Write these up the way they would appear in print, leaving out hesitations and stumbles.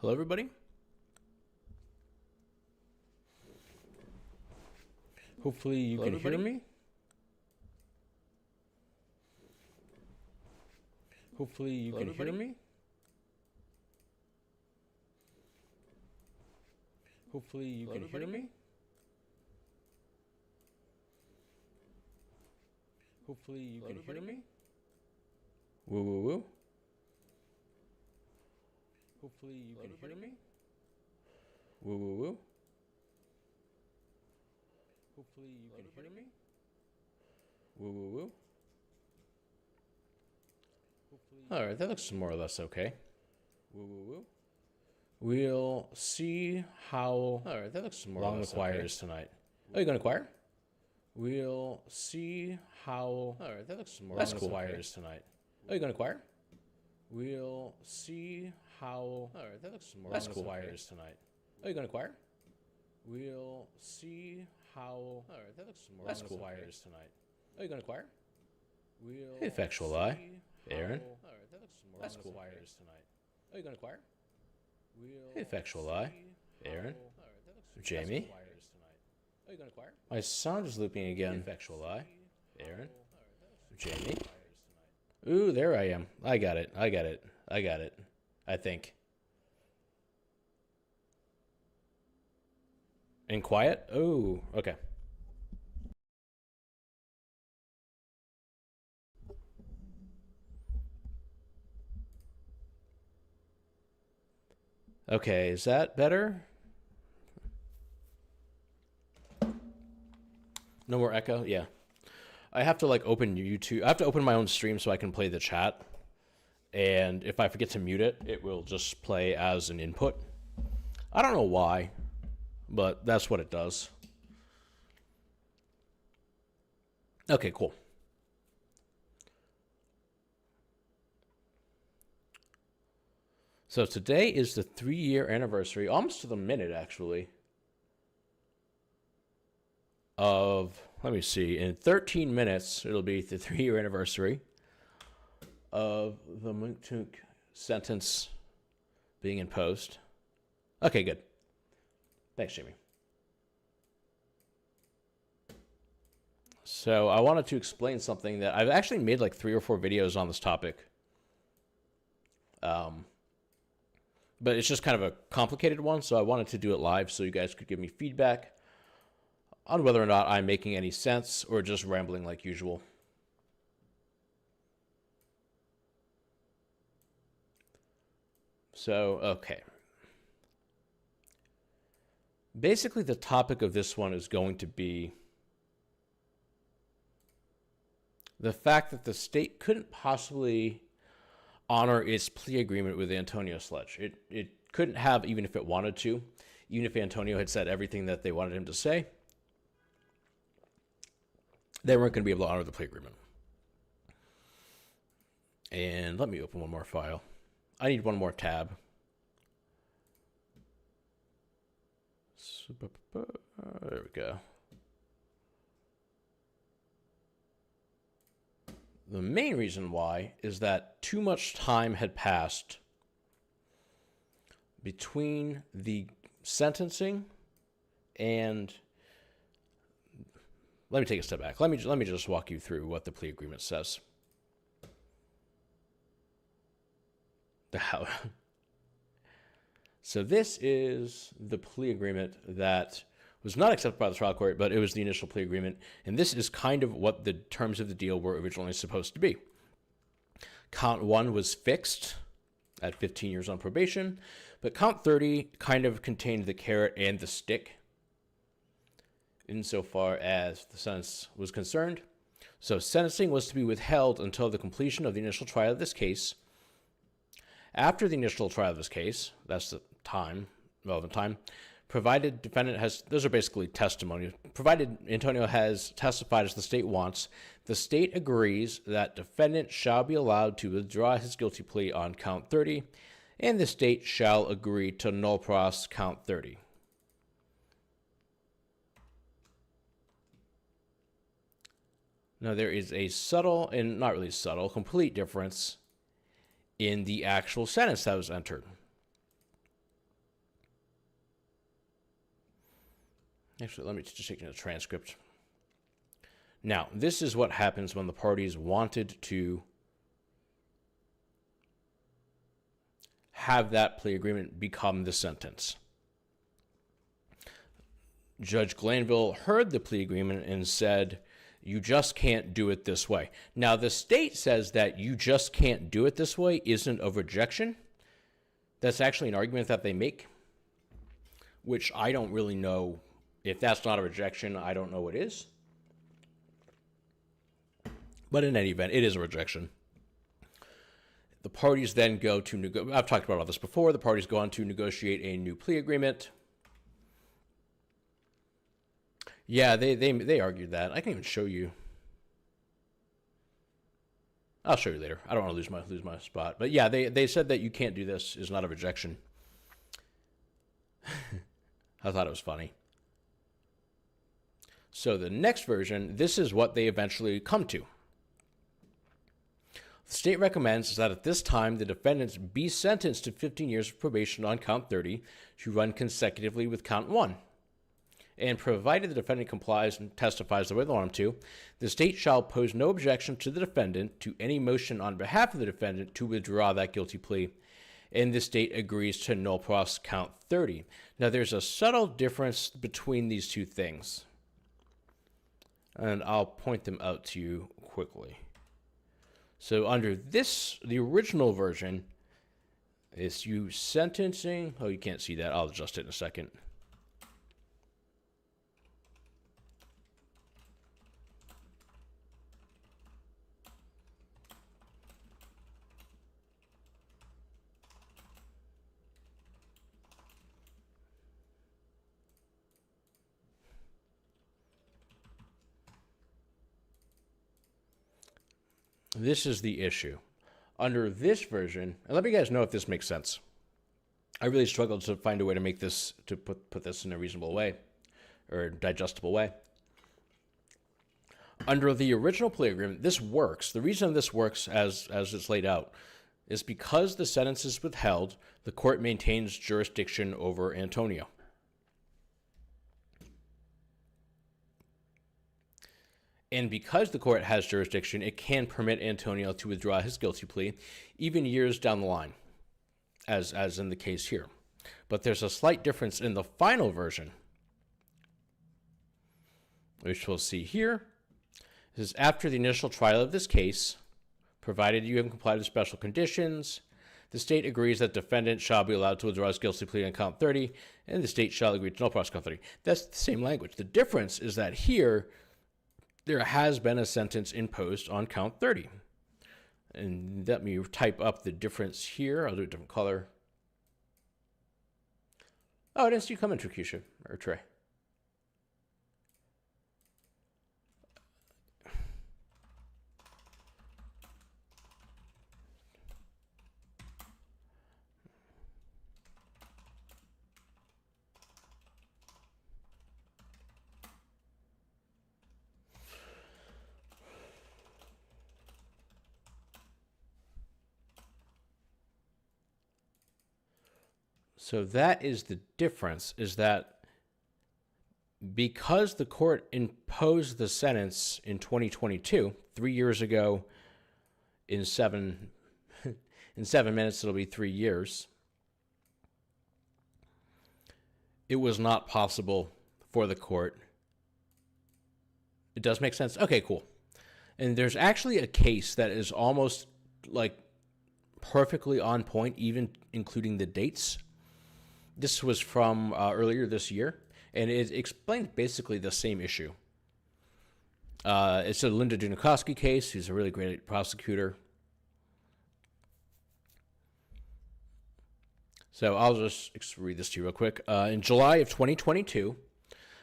Hello, everybody. Hopefully you can hear me. Hopefully you can hear me. Hopefully you can hear me. Hopefully you can hear me. Woo woo woo. Hopefully you can hear me. Woo woo woo. Hopefully you can hear me. Woo woo woo. All right, that looks more or less okay. Woo woo woo. We'll see how all right, that looks more long the choir is tonight. Oh, you going to choir? We'll see how all right, that looks more long the choir is tonight. Oh, you going to choir? We'll see how all right, that looks more long the choir is tonight. Oh, you going to choir? We'll see how all right, that looks more long the choir is tonight. Oh, you going to choir? We'll hey, Effectual Eye. Aaron. All right, that looks more that's cool. Choir is tonight. Oh, you going to choir? Hey, Effectual Eye. Aaron. Jamie. Oh, you going to choir? My sound is looping again. Effectual Eye. Aaron. Jamie. Ooh, there I am. I got it. I think. And quiet? Oh, okay. Okay, is that better? No more echo? Yeah. I have to like open YouTube. I have to open my own stream so I can play the chat. And if I forget to mute it, it will just play as an input. I don't know why, but that's what it does. Okay, cool. So today is the 3-year anniversary, almost to the minute actually, of, let me see, in 13 minutes, it'll be the 3-year anniversary of the Munchuk sentence being imposed. Okay, good. Thanks, Jamie. So I wanted to explain something that I've actually made like 3 or 4 videos on this topic. But it's just kind of a complicated one, so I wanted to do it live so you guys could give me feedback on whether or not I'm making any sense or just rambling like usual. So, okay. Basically, the topic of this one is going to be the fact that the state couldn't possibly honor its plea agreement with Antonio Sledge. It couldn't have, even if it wanted to, even if Antonio had said everything that they wanted him to say, they weren't going to be able to honor the plea agreement. And let me open one more file. I need one more tab. There we go. The main reason why is that too much time had passed between the sentencing and let me take a step back. Let me just walk you through what the plea agreement says. So this is the plea agreement that was not accepted by the trial court, but it was the initial plea agreement. And this is kind of what the terms of the deal were originally supposed to be. Count 1 was fixed at 15 years on probation, but count 30 kind of contained the carrot and the stick insofar as the sentence was concerned. So sentencing was to be withheld until the completion of the initial trial of this case. After the initial trial of this case, that's the relevant time, provided defendant has, those are basically testimony, provided Antonio has testified as the state wants, the state agrees that defendant shall be allowed to withdraw his guilty plea on count 30, and the state shall agree to null pros count 30. Now there is a subtle, and not really subtle, complete difference in the actual sentence that was entered. Actually, let me just take a transcript. Now, this is what happens when the parties wanted to have that plea agreement become the sentence. Judge Glanville heard the plea agreement and said, you just can't do it this way. Now, the state says that you just can't do it this way isn't a rejection. That's actually an argument that they make, which I don't really know. If that's not a rejection, I don't know what is. But in any event, it is a rejection. The parties then go to I've talked about all this before. The parties go on to negotiate a new plea agreement. Yeah, they argued that. I can even show you. I'll show you later. I don't want to lose my spot. But yeah, they said that you can't do this is not a rejection. I thought it was funny. So the next version, this is what they eventually come to. The state recommends that at this time, the defendants be sentenced to 15 years of probation on count 30 to run consecutively with count 1. And provided the defendant complies and testifies the way they want him to, the state shall pose no objection to the defendant to any motion on behalf of the defendant to withdraw that guilty plea, and the state agrees to null pros count 30. Now, there's a subtle difference between these two things, and I'll point them out to you quickly. So under this, the original version is you sentencing. Oh, you can't see that. I'll adjust it in a second. This is the issue. Under this version, and let me guys know if this makes sense. I really struggled to find a way to make this, to put this in a reasonable way, or digestible way. Under the original plea agreement, this works. The reason this works as it's laid out is because the sentence is withheld, the court maintains jurisdiction over Antonio. And because the court has jurisdiction, it can permit Antonio to withdraw his guilty plea, even years down the line, as in the case here. But there's a slight difference in the final version, which we'll see here. This is after the initial trial of this case, provided you have complied with special conditions, the state agrees that defendant shall be allowed to withdraw his guilty plea on count 30, and the state shall agree to null pros count 30. That's the same language. The difference is that here, there has been a sentence imposed on count 30. And let me type up the difference here. I'll do a different color. Oh, I didn't see you come in, Trikisha, or Trey. So that is the difference, is that because the court imposed the sentence in 2022, 3 years ago, in 7 minutes, it'll be 3 years, it was not possible for the court. It does make sense? Okay, cool. And there's actually a case that is almost like perfectly on point, even including the dates. This was from earlier this year, and it explained basically the same issue. It's a Linda Dunikowski case. She's a really great prosecutor. So I'll just read this to you real quick. In July of 2022,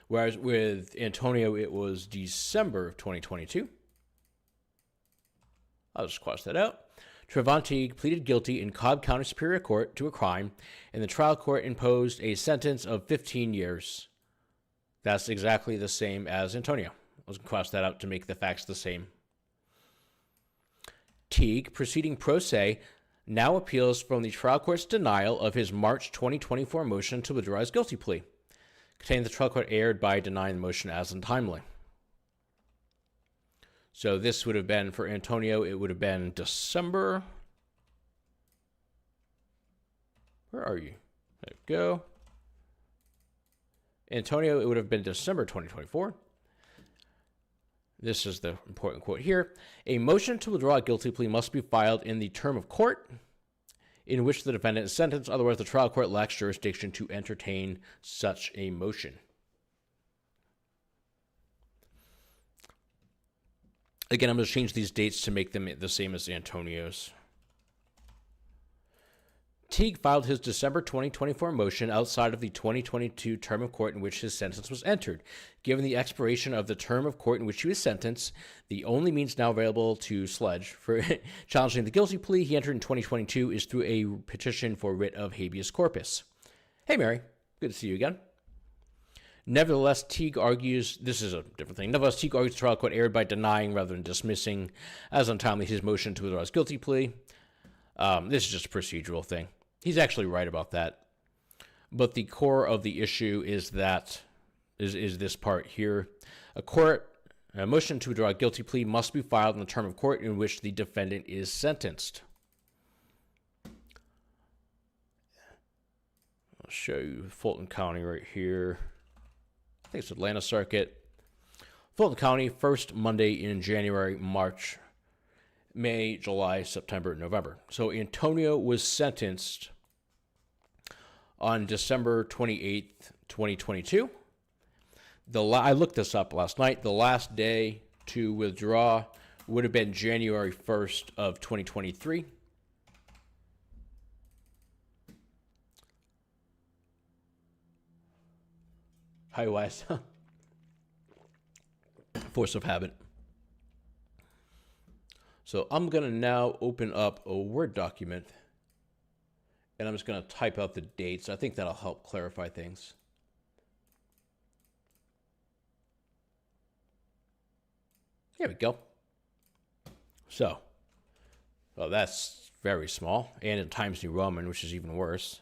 whereas with Antonio, it was December of 2022. I'll just cross that out. Travanti pleaded guilty in Cobb County Superior Court to a crime, and the trial court imposed a sentence of 15 years. That's exactly the same as Antonio. I was going to cross that out to make the facts the same. Teague, proceeding pro se, now appeals from the trial court's denial of his March 2024 motion to withdraw his guilty plea. containing the trial court erred by denying the motion as untimely. So this would have been, for Antonio, it would have been December. Where are you? There we go. Antonio, it would have been December 2024. This is the important quote here. A motion to withdraw a guilty plea must be filed in the term of court in which the defendant is sentenced. Otherwise, the trial court lacks jurisdiction to entertain such a motion. Again, I'm going to change these dates to make them the same as Antonio's. Teague filed his December 2024 motion outside of the 2022 term of court in which his sentence was entered. Given the expiration of the term of court in which he was sentenced, the only means now available to Sledge for challenging the guilty plea he entered in 2022 is through a petition for writ of habeas corpus. Hey, Mary. Good to see you again. Nevertheless, Teague argues, this is a different thing. Nevertheless, Teague argues the trial court erred by denying rather than dismissing as untimely his motion to withdraw his guilty plea. This is just a procedural thing. He's actually right about that. But the core of the issue is that, is this part here. A motion to withdraw a guilty plea must be filed in the term of court in which the defendant is sentenced. I'll show you Fulton County right here. I think it's Atlanta Circuit. Fulton County, first Monday in January, March, May, July, September, November. So Antonio was sentenced on December 28th, 2022. I looked this up last night. The last day to withdraw would have been January 1st of 2023. Hi, Wes. Force of habit. So I'm going to now open up a Word document, and I'm just going to type out the dates. I think that'll help clarify things. There we go. So, well, that's very small, and in Times New Roman, which is even worse.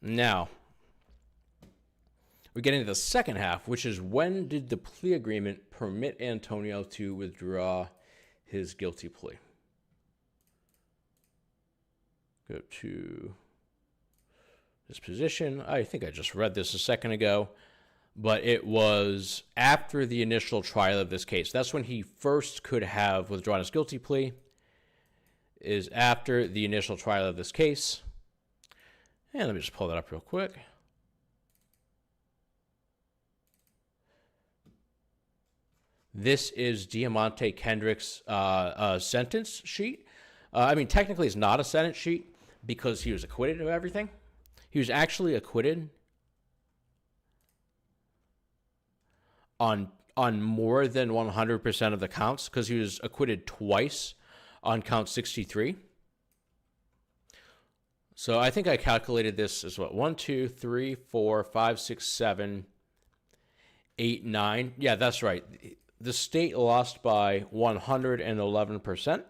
Now, we're getting to the second half, which is when did the plea agreement permit Antonio to withdraw his guilty plea? Go to this position. I think I just read this a second ago, but it was after the initial trial of this case. That's when he first could have withdrawn his guilty plea, is after the initial trial of this case. And let me just pull that up real quick. This is Diamante Kendrick's sentence sheet. I mean, technically it's not a sentence sheet because he was acquitted of everything. He was actually acquitted on more than 100% of the counts because he was acquitted twice on count 63. So I think I calculated this as what? 1, 2, 3, 4, 5, 6, 7, 8, 9. Yeah, that's right. The state lost by 111%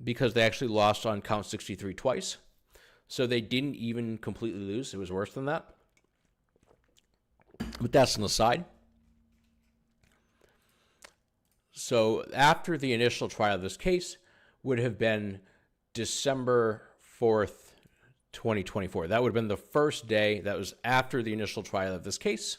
because they actually lost on count 63 twice. So they didn't even completely lose. It was worse than that. But that's an aside. So after the initial trial of this case would have been December 4th, 2024. That would have been the first day. That was after the initial trial of this case.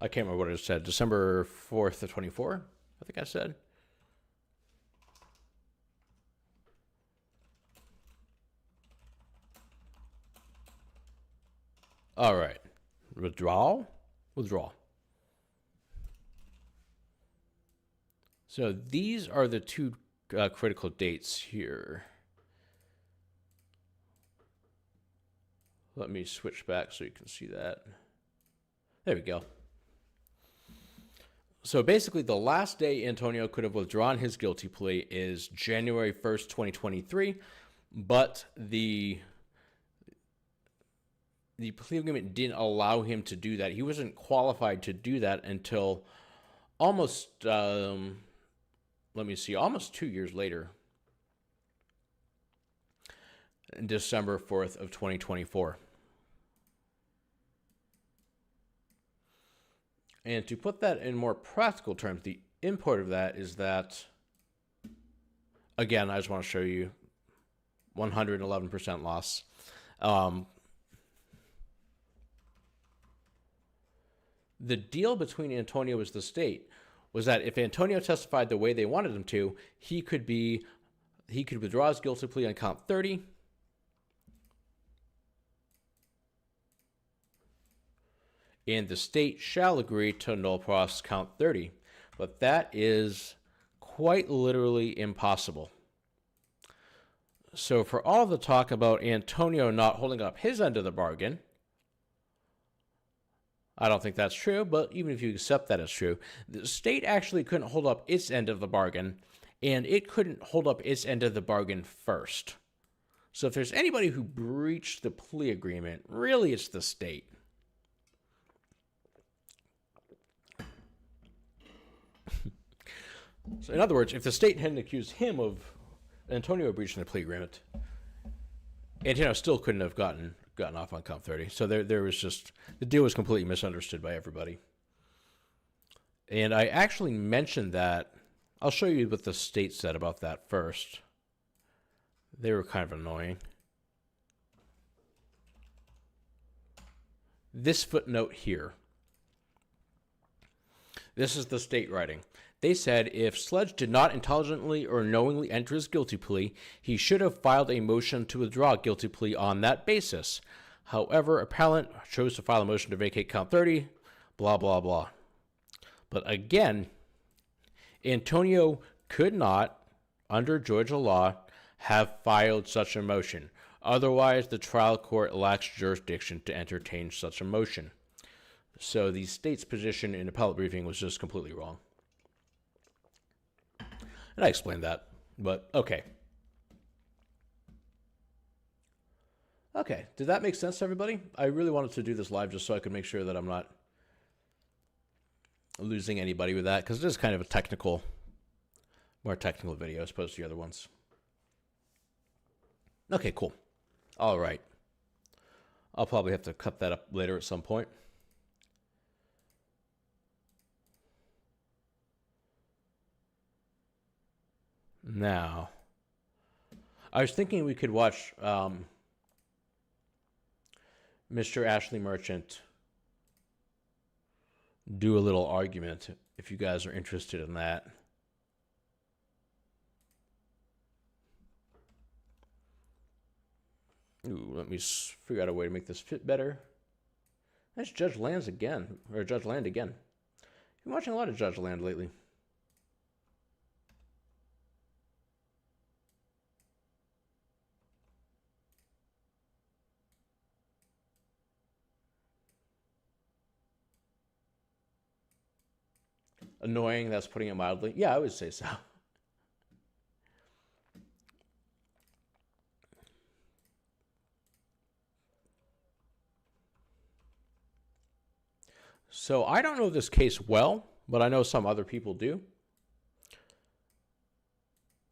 I can't remember what it said. December 4th of 24, I think I said. All right. Withdrawal? Withdrawal. So these are the two critical dates here. Let me switch back so you can see that. There we go. So basically, the last day Antonio could have withdrawn his guilty plea is January 1st, 2023, but the plea agreement didn't allow him to do that. He wasn't qualified to do that until almost, almost 2 years later, December 4th of 2024. And to put that in more practical terms, the import of that is that, again, I just want to show you 111% loss. The deal between Antonio and the state was that if Antonio testified the way they wanted him to, he could withdraw his guilty plea on count 30. And the state shall agree to null pros count 30. But that is quite literally impossible. So for all the talk about Antonio not holding up his end of the bargain, I don't think that's true, but even if you accept that as true, the state actually couldn't hold up its end of the bargain, and it couldn't hold up its end of the bargain first. So if there's anybody who breached the plea agreement, really it's the state. So in other words, if the state hadn't accused him of Antonio breaching the plea agreement, Antonio still couldn't have gotten off on count 30. So there was just, the deal was completely misunderstood by everybody. And I actually mentioned that. I'll show you what the state said about that first. They were kind of annoying. This footnote here. This is the state writing. They said if Sledge did not intelligently or knowingly enter his guilty plea, he should have filed a motion to withdraw a guilty plea on that basis. However, appellant chose to file a motion to vacate count 30, blah, blah, blah. But again, Antonio could not, under Georgia law, have filed such a motion. Otherwise, the trial court lacks jurisdiction to entertain such a motion. So the state's position in appellate briefing was just completely wrong. And I explained that, but okay. Okay, did that make sense to everybody? I really wanted to do this live just so I could make sure that I'm not losing anybody with that, because it is kind of a more technical video as opposed to the other ones. Okay, cool. All right. I'll probably have to cut that up later at some point. Now, I was thinking we could watch Mr. Ashley Merchant do a little argument, if you guys are interested in that. Ooh, let me figure out a way to make this fit better. That's Judge Land again. I've been watching a lot of Judge Land lately. Annoying, that's putting it mildly. Yeah, I would say so. So I don't know this case well, but I know some other people do.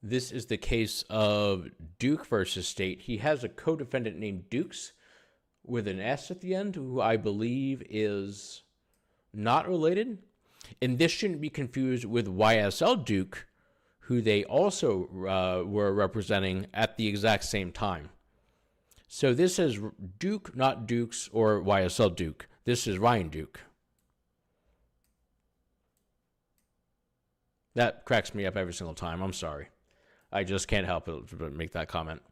This is the case of Duke versus State. He has a co-defendant named Dukes with an S at the end, who I believe is not related. And this shouldn't be confused with YSL Duke, who they also were representing at the exact same time. So this is Duke, not Dukes, or YSL Duke. This is Ryan Duke. That cracks me up every single time. I'm sorry. I just can't help it but make that comment.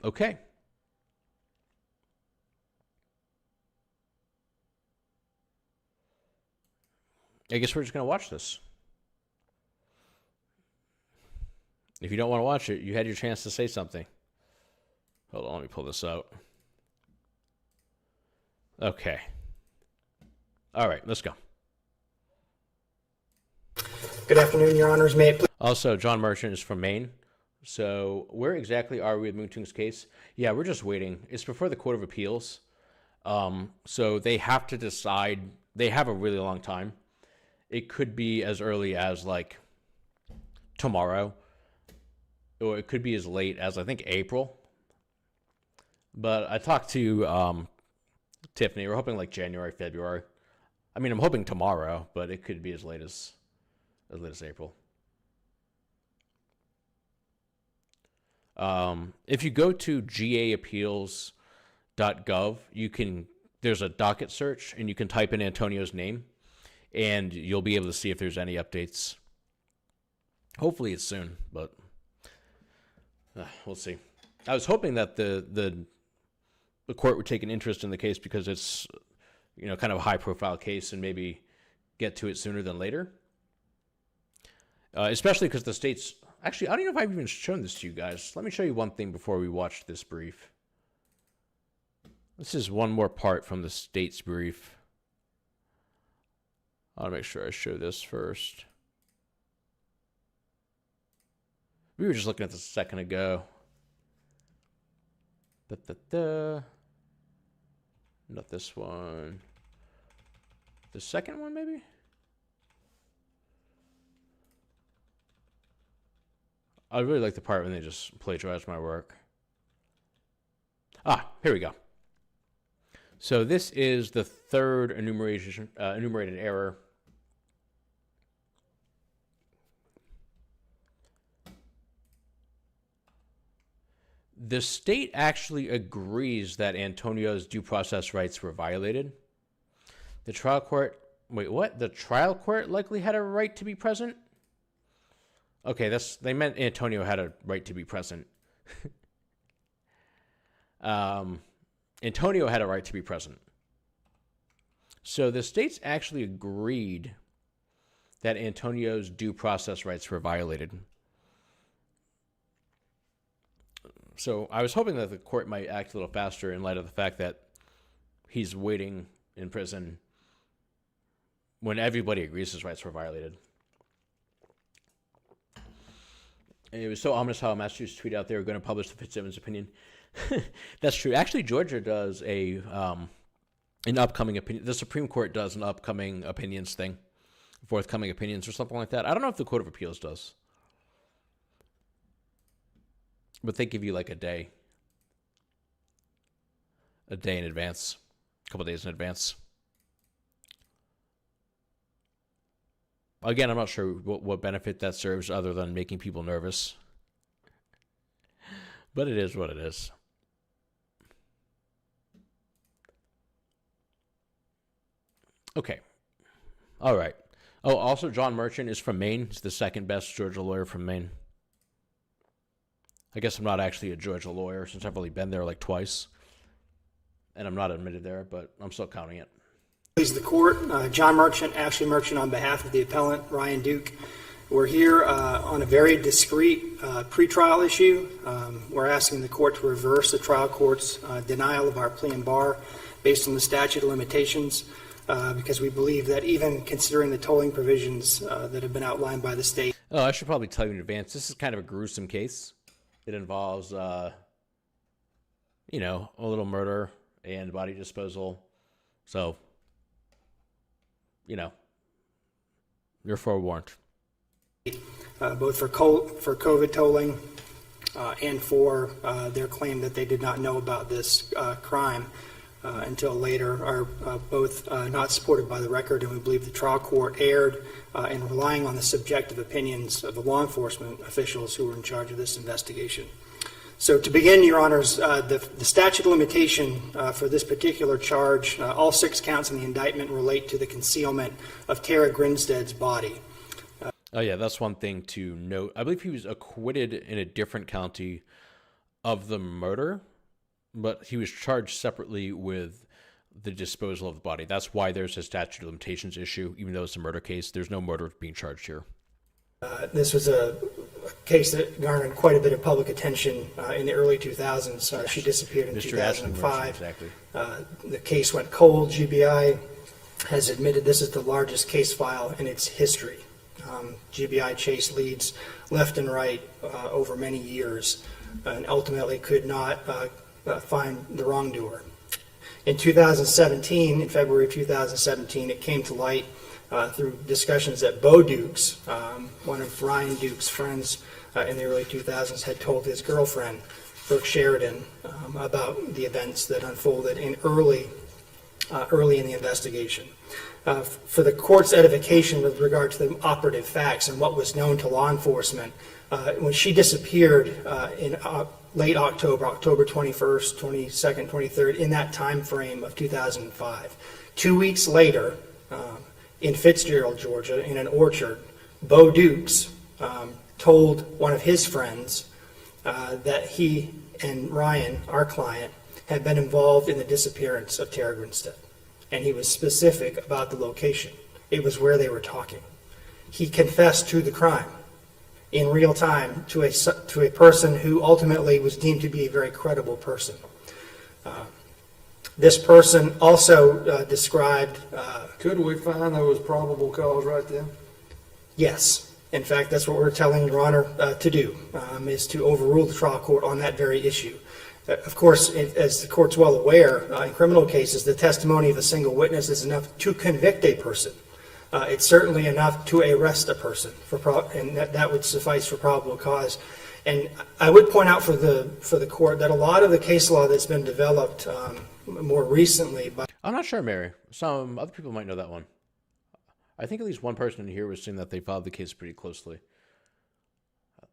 Okay. I guess we're just going to watch this. If you don't want to watch it, you had your chance to say something. Hold on, let me pull this out. Okay. All right, let's go. Good afternoon, Your Honors. May it please. Also, John Merchant is from Maine. So where exactly are we with Moon Tung's case? Yeah, we're just waiting. It's before the Court of Appeals. So they have to decide. They have a really long time. It could be as early as like tomorrow, or it could be as late as I think April. But I talked to Tiffany. We're hoping like January, February. I mean, I'm hoping tomorrow, but it could be as late as April. If you go to gaappeals.gov, there's a docket search, and you can type in Antonio's name, and you'll be able to see if there's any updates. Hopefully it's soon, but we'll see. I was hoping that the court would take an interest in the case because it's, kind of a high-profile case, and maybe get to it sooner than later. Especially because the state's... Actually, I don't know if I've even shown this to you guys. Let me show you one thing before we watch this brief. This is one more part from the state's brief. I'll make sure I show this first. We were just looking at this a second ago. Not this one. The second one, maybe? I really like the part when they just plagiarize my work. Here we go. So this is the third enumerated error. The state actually agrees that Antonio's due process rights were violated. The trial court... Wait, what? The trial court likely had a right to be present? Okay, they meant Antonio had a right to be present. Antonio had a right to be present. So the states actually agreed that Antonio's due process rights were violated. So I was hoping that the court might act a little faster in light of the fact that he's waiting in prison when everybody agrees his rights were violated. And it was so ominous how Massachusetts tweeted out they were going to publish the Fitzsimmons opinion. That's true. Actually, Georgia does an upcoming opinion. The Supreme Court does an upcoming opinions thing, forthcoming opinions or something like that. I don't know if the Court of Appeals does, but they give you like a day in advance, a couple days in advance. Again, I'm not sure what benefit that serves other than making people nervous. But it is what it is. Okay. All right. Oh, also, John Merchant is from Maine. He's the second best Georgia lawyer from Maine. I guess I'm not actually a Georgia lawyer since I've only been there like twice. And I'm not admitted there, but I'm still counting it. Please the court. John Merchant, Ashley Merchant on behalf of the appellant, Ryan Duke. We're here on a very discrete pretrial issue. We're asking the court to reverse the trial court's denial of our plea and bar based on the statute of limitations because we believe that even considering the tolling provisions that have been outlined by the state. Oh, I should probably tell you in advance, this is kind of a gruesome case. It involves, a little murder and body disposal. So, you're forewarned. Both for COVID tolling and for their claim that they did not know about this crime until later are both not supported by the record, and we believe the trial court erred in relying on the subjective opinions of the law enforcement officials who were in charge of this investigation. So to begin, Your Honors, the statute of limitation for this particular charge, all 6 counts in the indictment relate to the concealment of Tara Grinstead's body. Oh, yeah, that's one thing to note. I believe he was acquitted in a different county of the murder, but he was charged separately with the disposal of the body. That's why there's a statute of limitations issue. Even though it's a murder case, there's no murder being charged here. This was a case that garnered quite a bit of public attention in the early 2000s. She disappeared in Mr. 2005. Exactly. The case went cold. GBI has admitted this is the largest case file in its history. GBI chased leads left and right over many years and ultimately could not find the wrongdoer. In 2017, in February of 2017, it came to light through discussions that Bo Dukes, one of Ryan Duke's friends in the early 2000s, had told his girlfriend, Brooke Sheridan, about the events that unfolded early in the investigation. For the court's edification with regard to the operative facts and what was known to law enforcement, when she disappeared in late October, October 21st, 22nd, 23rd, in that time frame of 2005. 2 weeks later, in Fitzgerald, Georgia, in an orchard, Bo Dukes told one of his friends that he and Ryan, our client, had been involved in the disappearance of Tara Grinstead. And he was specific about the location. It was where they were talking. He confessed to the crime in real time to a person who ultimately was deemed to be a very credible person. This person also described... Could we find there was probable cause right then? Yes. In fact, that's what we're telling Your Honor to do, is to overrule the trial court on that very issue. Of course, as the court's well aware, in criminal cases, the testimony of a single witness is enough to convict a person. It's certainly enough to arrest a person, and that would suffice for probable cause. And I would point out for the court that a lot of the case law that's been developed more recently by... I'm not sure, Mary. Some other people might know that one. I think at least one person in here was saying that they followed the case pretty closely.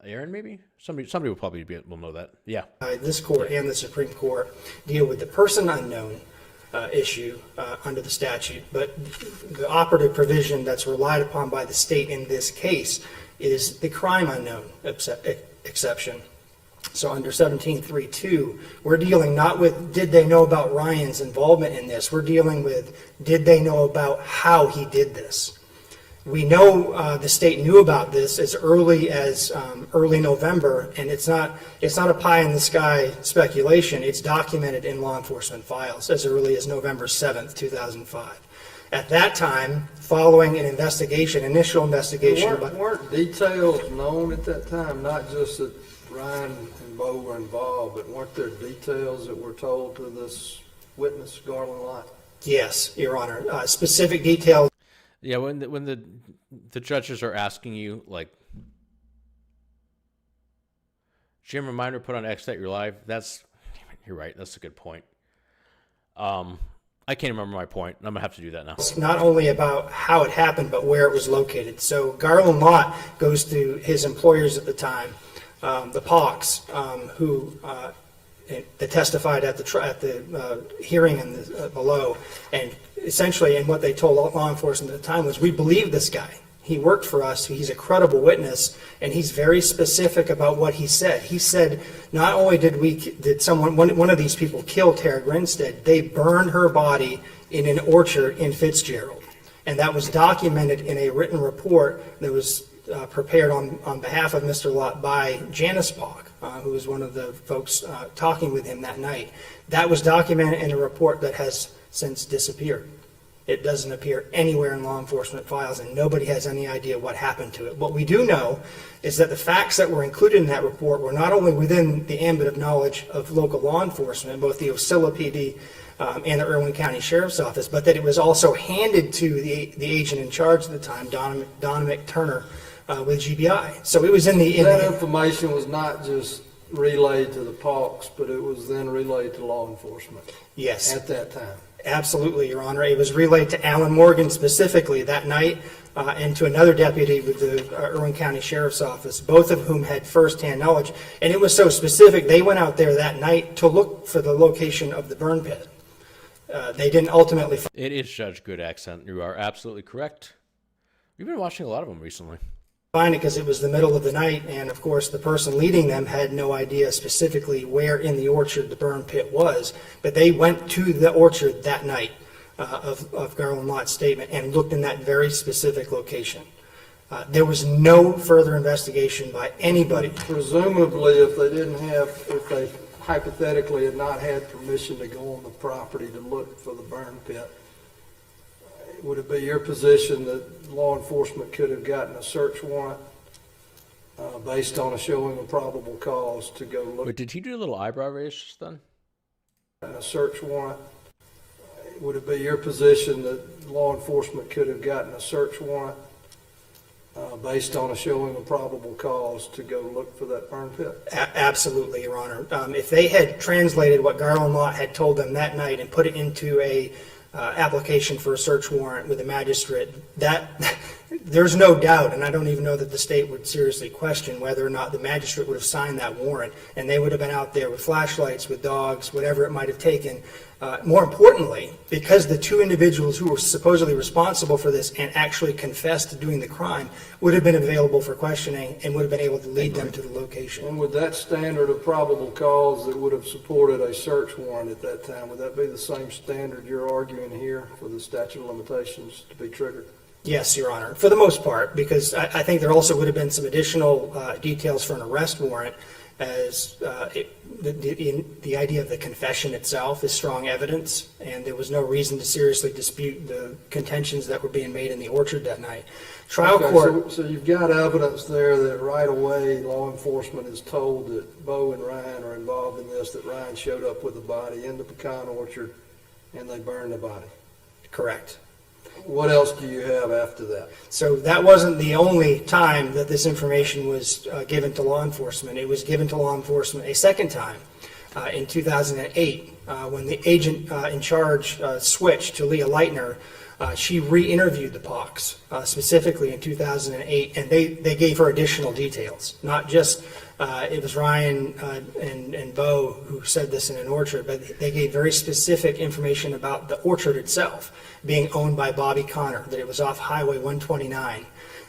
Aaron, maybe? Somebody will probably will know that. Yeah. This court and the Supreme Court deal with the person unknown issue under the statute, but the operative provision that's relied upon by the state in this case is the crime unknown exception. So under 17.3.2, we're dealing not with did they know about Ryan's involvement in this, we're dealing with did they know about how he did this. We know the state knew about this as early as early November, and it's not a pie in the sky speculation. It's documented in law enforcement files as early as November 7th, 2005. At that time, following an initial investigation. Weren't details known at that time? Not just that Ryan and Bo were involved, but weren't there details that were told to this witness, Garland Lott? Yes, Your Honor. Specific details. Yeah, when the judges are asking you, like, Jim, reminder, put on X that you're live. You're right. That's a good point. I can't remember my point. I'm gonna have to do that now. It's not only about how it happened, but where it was located. So Garland Lott goes to his employers at the time, the Pauks, who that testified at the hearing below, and essentially, and what they told law enforcement at the time was, we believe this guy. He worked for us. He's a credible witness, and he's very specific about what he said. He said, not only did one of these people kill Tara Grinstead, they burned her body in an orchard in Fitzgerald, and that was documented in a written report that was prepared on behalf of Mr. Lott by Janice Pauck, who was one of the folks talking with him that night. That was documented in a report that has since disappeared. It doesn't appear anywhere in law enforcement files, and nobody has any idea what happened to it. What we do know is that the facts that were included in that report were not only within the ambit of knowledge of local law enforcement, both the Ocilla PD and the Irwin County Sheriff's Office, but that it was also handed to the agent in charge at the time, Don McTurner, with GBI. So it was that information was not just relayed to the Pauks, but it was then relayed to law enforcement. Yes. At that time. Absolutely, Your Honor. It was relayed to Alan Morgan specifically that night and to another deputy with the Irwin County Sheriff's Office, both of whom had firsthand knowledge. And it was so specific, they went out there that night to look for the location of the burn pit. They didn't ultimately It is Judge Good Accent. You are absolutely correct. We've been watching a lot of them recently. find it because it was the middle of the night, and of course the person leading them had no idea specifically where in the orchard the burn pit was, but they went to the orchard that night of Garland Lott's statement and looked in that very specific location. There was no further investigation by anybody. Presumably, if they hypothetically had not had permission to go on the property to look for the burn pit, would it be your position that law enforcement could have gotten a search warrant based on a showing of probable cause to go look? Wait, did he do a little eyebrow raise just then? A search warrant. Would it be your position that law enforcement could have gotten a search warrant based on a showing of probable cause to go look for that burn pit? Absolutely, Your Honor. If they had translated what Garland Lott had told them that night and put it into a application for a search warrant with a magistrate, there's no doubt, and I don't even know that the state would seriously question whether or not the magistrate would have signed that warrant, and they would have been out there with flashlights, with dogs, whatever it might have taken. More importantly, because the two individuals who were supposedly responsible for this and actually confessed to doing the crime would have been available for questioning and would have been able to lead them to the location. And with that standard of probable cause that would have supported a search warrant at that time, would that be the same standard you're arguing here for the statute of limitations to be triggered? Yes, Your Honor, for the most part, because I think there also would have been some additional details for an arrest warrant, as the idea of the confession itself is strong evidence, and there was no reason to seriously dispute the contentions that were being made in the orchard that night. Trial court. So you've got evidence there that right away law enforcement is told that Bo and Ryan are involved in this, that Ryan showed up with the body in the pecan orchard and they burned the body. Correct. What else do you have after that? So that wasn't the only time that this information was given to law enforcement. It was given to law enforcement a second time in 2008 when the agent in charge switched to Leah Leitner. She re-interviewed the Pauks specifically in 2008, and they gave her additional details. Not just it was Ryan and Bo who said this in an orchard, but they gave very specific information about the orchard itself being owned by Bobby Connor, that it was off Highway 129,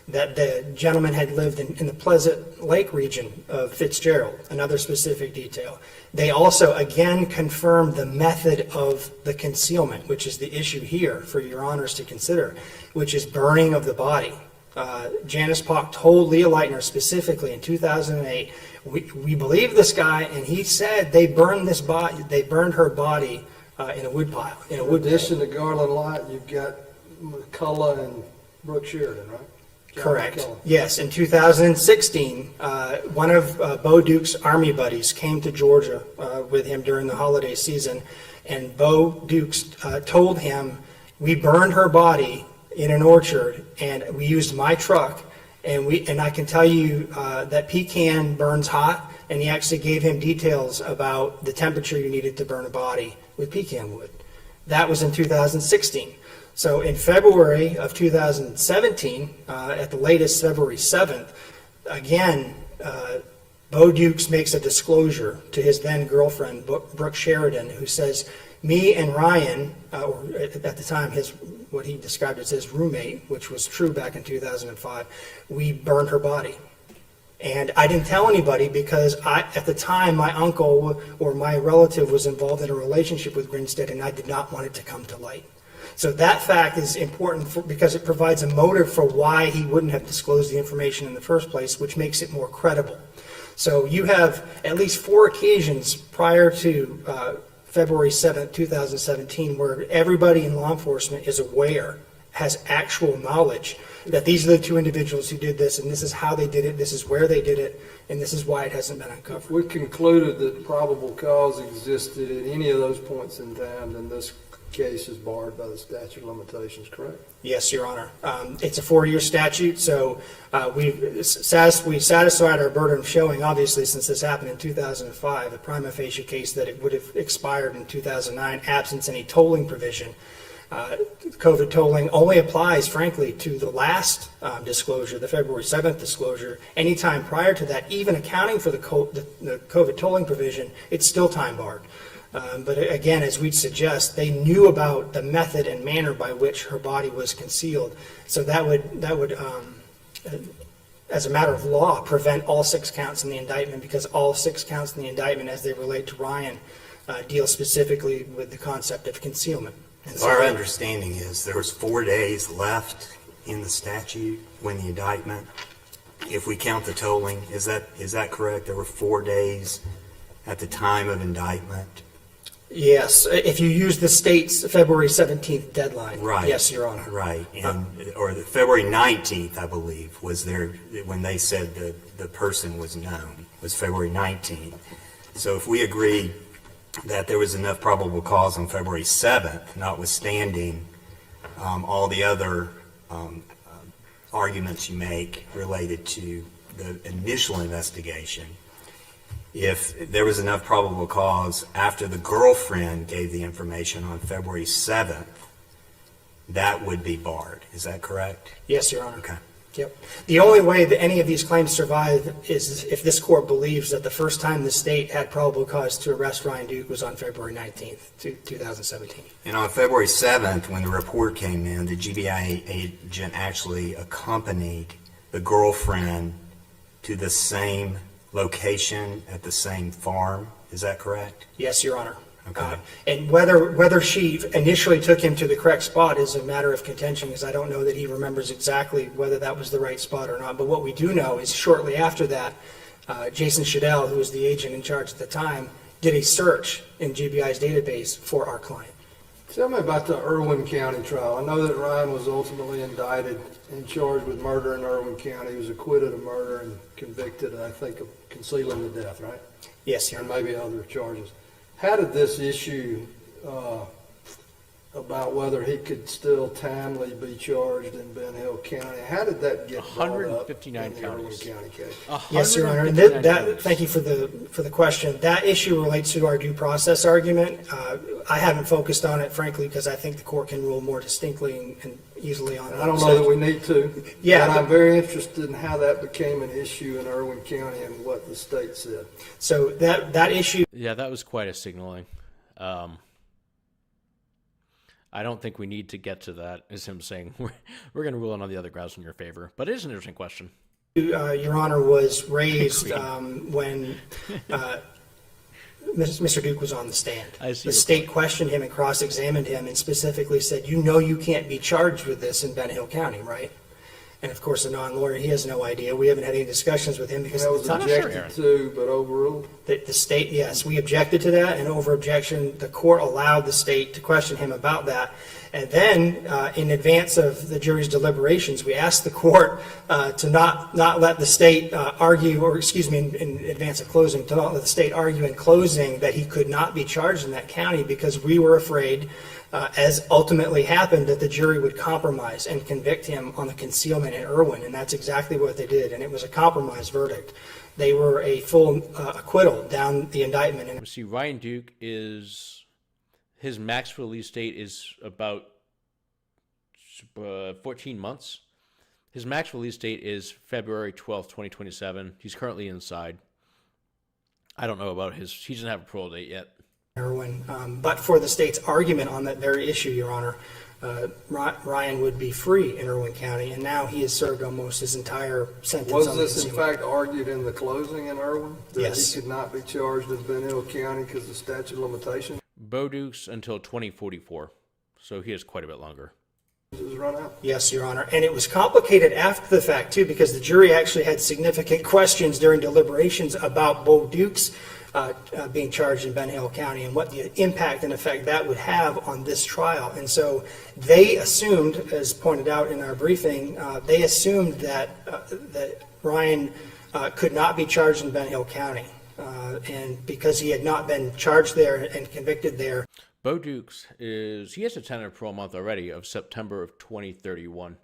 that the gentleman had lived in the Pleasant Lake region of Fitzgerald, another specific detail. They also again confirmed the method of the concealment, which is the issue here for your honors to consider, which is burning of the body. Janice Pauk told Leah Leitner specifically in 2008, we believe this guy, and he said they burned this body, they burned her body in a wood pile. In addition to Garland Lott, you've got McCullough and Brooke Sheridan, right? Correct. McCullough. Yes, in 2016, one of Bo Duke's Army buddies came to Georgia with him during the holiday season, and Bo Dukes told him, we burned her body in an orchard, and we used my truck, and I can tell you that pecan burns hot, and he actually gave him details about the temperature you needed to burn a body with pecan wood. That was in 2016. So in February of 2017, at the latest February 7th, again, Bo Dukes makes a disclosure to his then girlfriend, Brooke Sheridan, who says, me and Ryan, or at the time what he described as his roommate, which was true back in 2005, we burned her body. And I didn't tell anybody because at the time my uncle or my relative was involved in a relationship with Grinstead, and I did not want it to come to light. So that fact is important because it provides a motive for why he wouldn't have disclosed the information in the first place, which makes it more credible. So you have at least 4 occasions prior to February 7th, 2017, where everybody in law enforcement is aware, has actual knowledge that these are the 2 individuals who did this, and this is how they did it, this is where they did it, and this is why it hasn't been uncovered. If we concluded that probable cause existed at any of those points in time, then this case is barred by the statute of limitations, correct? Yes, Your Honor. It's a 4-year statute, so we satisfied our burden of showing, obviously, since this happened in 2005, a prima facie case that it would have expired in 2009, absent any tolling provision. COVID tolling only applies, frankly, to the last disclosure, the February 7th disclosure. Anytime prior to that, even accounting for the COVID tolling provision, it's still time barred. But again, as we'd suggest, they knew about the method and manner by which her body was concealed. So that would as a matter of law, prevent all 6 counts in the indictment, because all 6 counts in the indictment, as they relate to Ryan, deal specifically with the concept of concealment. And so Our understanding is there was 4 days left in the statute when the indictment, if we count the tolling, is that correct? There were 4 days at the time of indictment? yes, if you use the state's February 17th deadline. Right. Yes, Your Honor. Right, or the February 19th, I believe, was there, when they said the person was known, was February 19th. So if we agree that there was enough probable cause on February 7th, notwithstanding all the other arguments you make related to the initial investigation, if there was enough probable cause after the girlfriend gave the information on February 7th, that would be barred. Is that correct? Yes, Your Honor. Okay. Yep. The only way that any of these claims survive is if this court believes that the first time the state had probable cause to arrest Ryan Duke was on February 19th, 2017. And on February 7th, when the report came in, the GBI agent actually accompanied the girlfriend to the same location at the same farm. Is that correct? Yes, Your Honor. Okay. And whether she initially took him to the correct spot is a matter of contention, because I don't know that he remembers exactly whether that was the right spot or not. But what we do know is shortly after that, Jason Shadell, who was the agent in charge at the time, did a search in GBI's database for our client. Tell me about the Irwin County trial. I know that Ryan was ultimately indicted and charged with murder in Irwin County. He was acquitted of murder and convicted, I think, of concealing the death, right? Yes, Your And Honor. maybe other charges. How did this issue about whether he could still timely be charged in Ben Hill County, how did that get brought up 159 in the Irwin counties. County case? Yes, Your Honor. And 159 counties. thank you for the question. That issue relates to our due process argument. I haven't focused on it, frankly, because I think the court can rule more distinctly and easily on it. I don't know that we need to. Yeah, But I'm very interested in how that became an issue in Irwin County and what the state said. So that issue. Yeah, that was quite a signaling. I don't think we need to get to that, is him saying, we're going to rule on the other grounds in your favor. But it is an interesting question. Your Honor, was raised when Mr. Duke was on the stand. I see The your state questioned him and cross-examined him and specifically said, you can't be charged with this in Ben Hill County, right? And of course, a non-lawyer, he has no idea. We haven't had any discussions with him because That at was the time, objected to, but overruled. the state, yes, we objected to that, and over objection, the court allowed the state to question him about that. And then, in advance of the jury's deliberations, we asked the court to not let the state argue, or excuse me, in advance of closing, to not let the state argue in closing that he could not be charged in that county, because we were afraid, as ultimately happened, that the jury would compromise and convict him on the concealment in Irwin, and that's exactly what they did, and it was a compromise verdict. They were a full acquittal down the indictment. And See, Ryan Duke his max release date is about 14 months. His max release date is February 12th, 2027. He's currently inside. I don't know about he doesn't have a parole date yet. Irwin, but for the state's argument on that very issue, Your Honor, Ryan would be free in Irwin County, and now he has served almost his entire sentence. Was on this in concealment. fact argued in the closing in Irwin? Yes. That he could not be charged in Ben Hill County because of statute of limitations Bo Duke's until 2044, so he has quite a bit longer. has run out? Yes, Your Honor. And it was complicated after the fact, too, because the jury actually had significant questions during deliberations about Bo Duke's being charged in Ben Hill County and what the impact and effect that would have on this trial. And so they assumed, as pointed out in our briefing, they assumed that Ryan could not be charged in Ben Hill County. And because he had not been charged there and convicted there. Bo Duke's he has a tentative parole month already of September of 2031.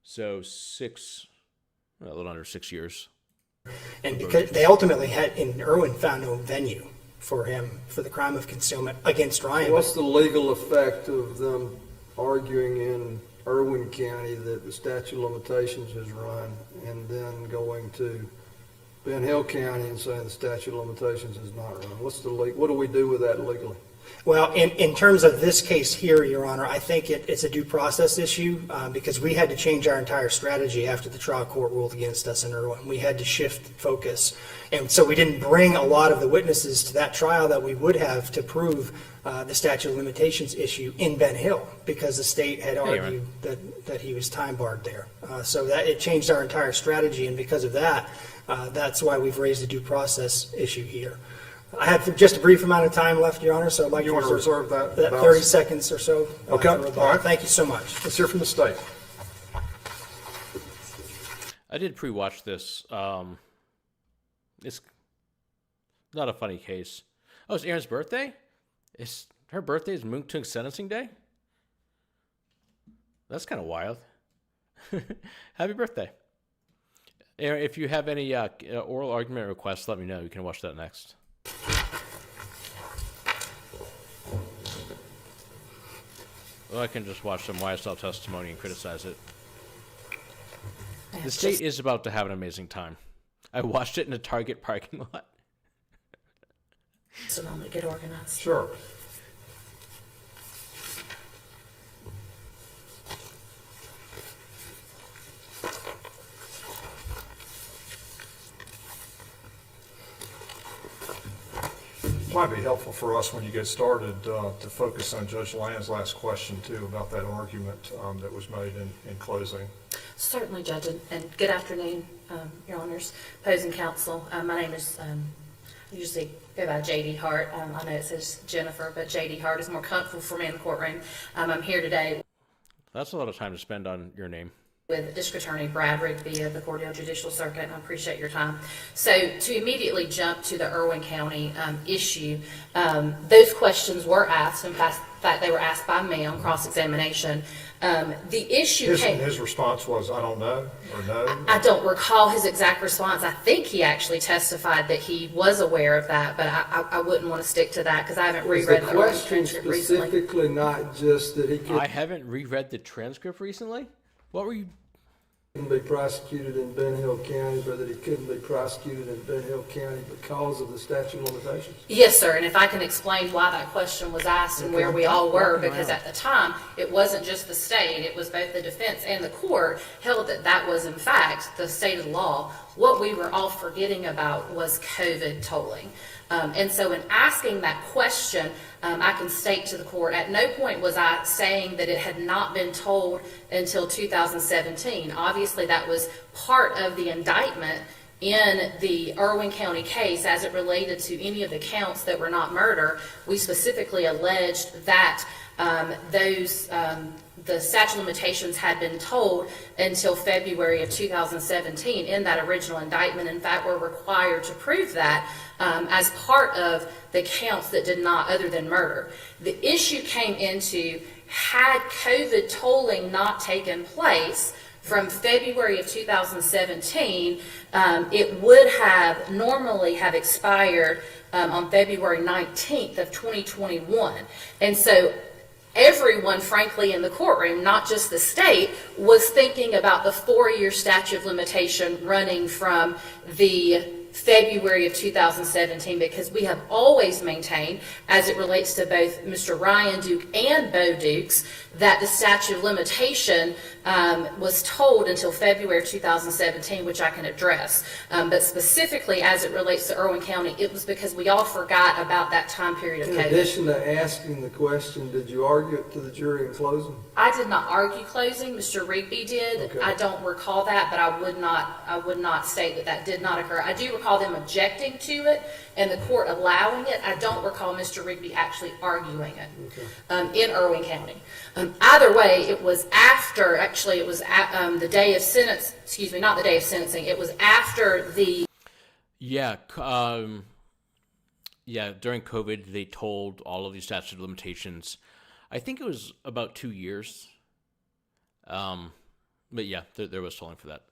So a little under 6 years. And because they ultimately had, in Irwin, found no venue for him for the crime of concealment against Ryan. What's the legal effect of them arguing in Irwin County that the statute of limitations has run and then going to Ben Hill County and saying the statute of limitations has not run? What do we do with that legally? Well, in terms of this case here, Your Honor, I think it's a due process issue because we had to change our entire strategy after the trial court ruled against us in Irwin. We had to shift focus. And so we didn't bring a lot of the witnesses to that trial that we would have to prove the statute of limitations issue in Ben Hill because the state had argued that he was time barred there. So that it changed our entire strategy, and because of that, that's why we've raised a due process issue here. I have just a brief amount of time left, Your Honor, so I'd like You want to reserve that? 30 seconds or so. Okay, for rebuttal. all right. Thank you so much. Let's hear from the state. I did pre-watch this. It's not a funny case. Oh, it's Erin's birthday? Her birthday is Moon Tung's sentencing day? That's kind of wild. Happy birthday. Erin, if you have any oral argument requests, let me know. You can watch that next. Well, I can just watch some YSL testimony and criticize it. The state is about to have an amazing time. I watched it in a Target parking lot. Just a moment to get organized. Sure. Might be helpful for us when you get started to focus on Judge Land's last question too about that argument that was made in closing. Certainly, Judge, and good afternoon, Your Honors, opposing counsel. My name is, I usually go by J.D. Hart. I know it says Jennifer, but J.D. Hart is more comfortable for me in the courtroom. I'm here today That's a lot of time to spend on your name. with District Attorney Brad Rigby of the Cordell Judicial Circuit, and I appreciate your time. So to immediately jump to the Irwin County issue, those questions were asked. In fact, they were asked by me on cross-examination. The issue His response was, I don't know, or no? I don't recall his exact response. I think he actually testified that he was aware of that, but I wouldn't want to stick to that because I haven't reread the question transcript recently. specifically not just that he I haven't reread the transcript recently? What were you... couldn't be prosecuted in Ben Hill County, but that he couldn't be prosecuted in Ben Hill County because of the statute of limitations? Yes, sir, and if I can explain why that question was asked and where we all were, because at the time, it wasn't just the state, it was both the defense and the court held that that was in fact the state of the law. What we were all forgetting about was COVID tolling. And so in asking that question, I can state to the court, at no point was I saying that it had not been told until 2017. Obviously, that was part of the indictment in the Irwin County case as it related to any of the counts that were not murder. We specifically alleged that the statute of limitations had been told until February of 2017 in that original indictment. In fact, we're required to prove that as part of the counts that did not, other than murder. The issue came into, had COVID tolling not taken place from February of 2017, it would have normally have expired on February 19th of 2021. And so everyone, frankly, in the courtroom, not just the state, was thinking about the 4-year statute of limitation running from the February of 2017, because we have always maintained, as it relates to both Mr. Ryan Duke and Bo Dukes, that the statute of limitation was told until February of 2017, which I can address. But specifically, as it relates to Irwin County, it was because we all forgot about that time period of In COVID. addition to asking the question, did you argue it to the jury in closing? I did not argue closing. Mr. Rigby did. Okay. I don't recall that, but I would not state that that did not occur. I do recall them objecting to it and the court allowing it. I don't recall Mr. Rigby actually arguing it in Irwin County. Either way, it was after, actually it was the day of sentence, excuse me, not the day of sentencing, it was after the... Yeah, during COVID, they told all of these statute of limitations. I think it was about 2 years. But yeah, there was tolling for that.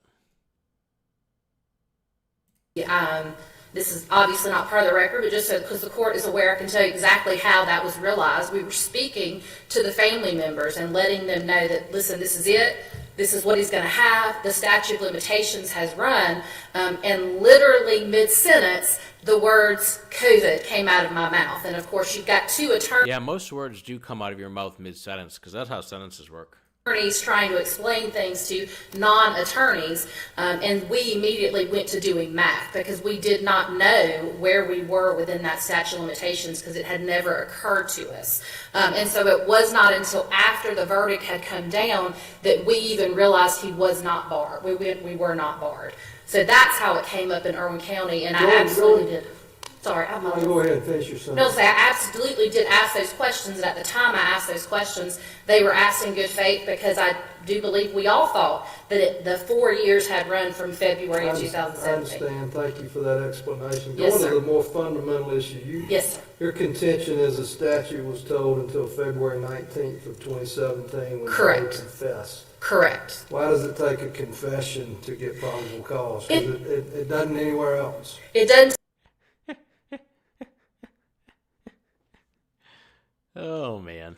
This is obviously not part of the record, but just so because the court is aware, I can tell you exactly how that was realized. We were speaking to the family members and letting them know that, listen, this is it. This is what he's going to have. The statute of limitations has run. And literally mid-sentence, the words COVID came out of my mouth. And of course, you've got two attorneys. Yeah, most words do come out of your mouth mid-sentence, because that's how sentences work. Trying to explain things to non-attorneys, and we immediately went to doing math because we did not know where we were within that statute of limitations because it had never occurred to us. And so it was not until after the verdict had come down that we even realized he was not barred. We were not barred. So that's how it came up in Irwin County, and I absolutely did. Sorry, I'm not. Go ahead and finish your sentence. No, say I absolutely did ask those questions, and at the time I asked those questions, they were asked in good faith because I do believe we all thought that the 4 years had run from February of 2017. I understand. Thank you for that explanation. Yes, Going sir. to the more fundamental issue, Yes, sir. your contention is the statute was told until February 19th of 2017 when Correct. they confessed. Correct. Why does it take a confession to get probable cause? 'Cause it doesn't anywhere else. It doesn't. Oh, man.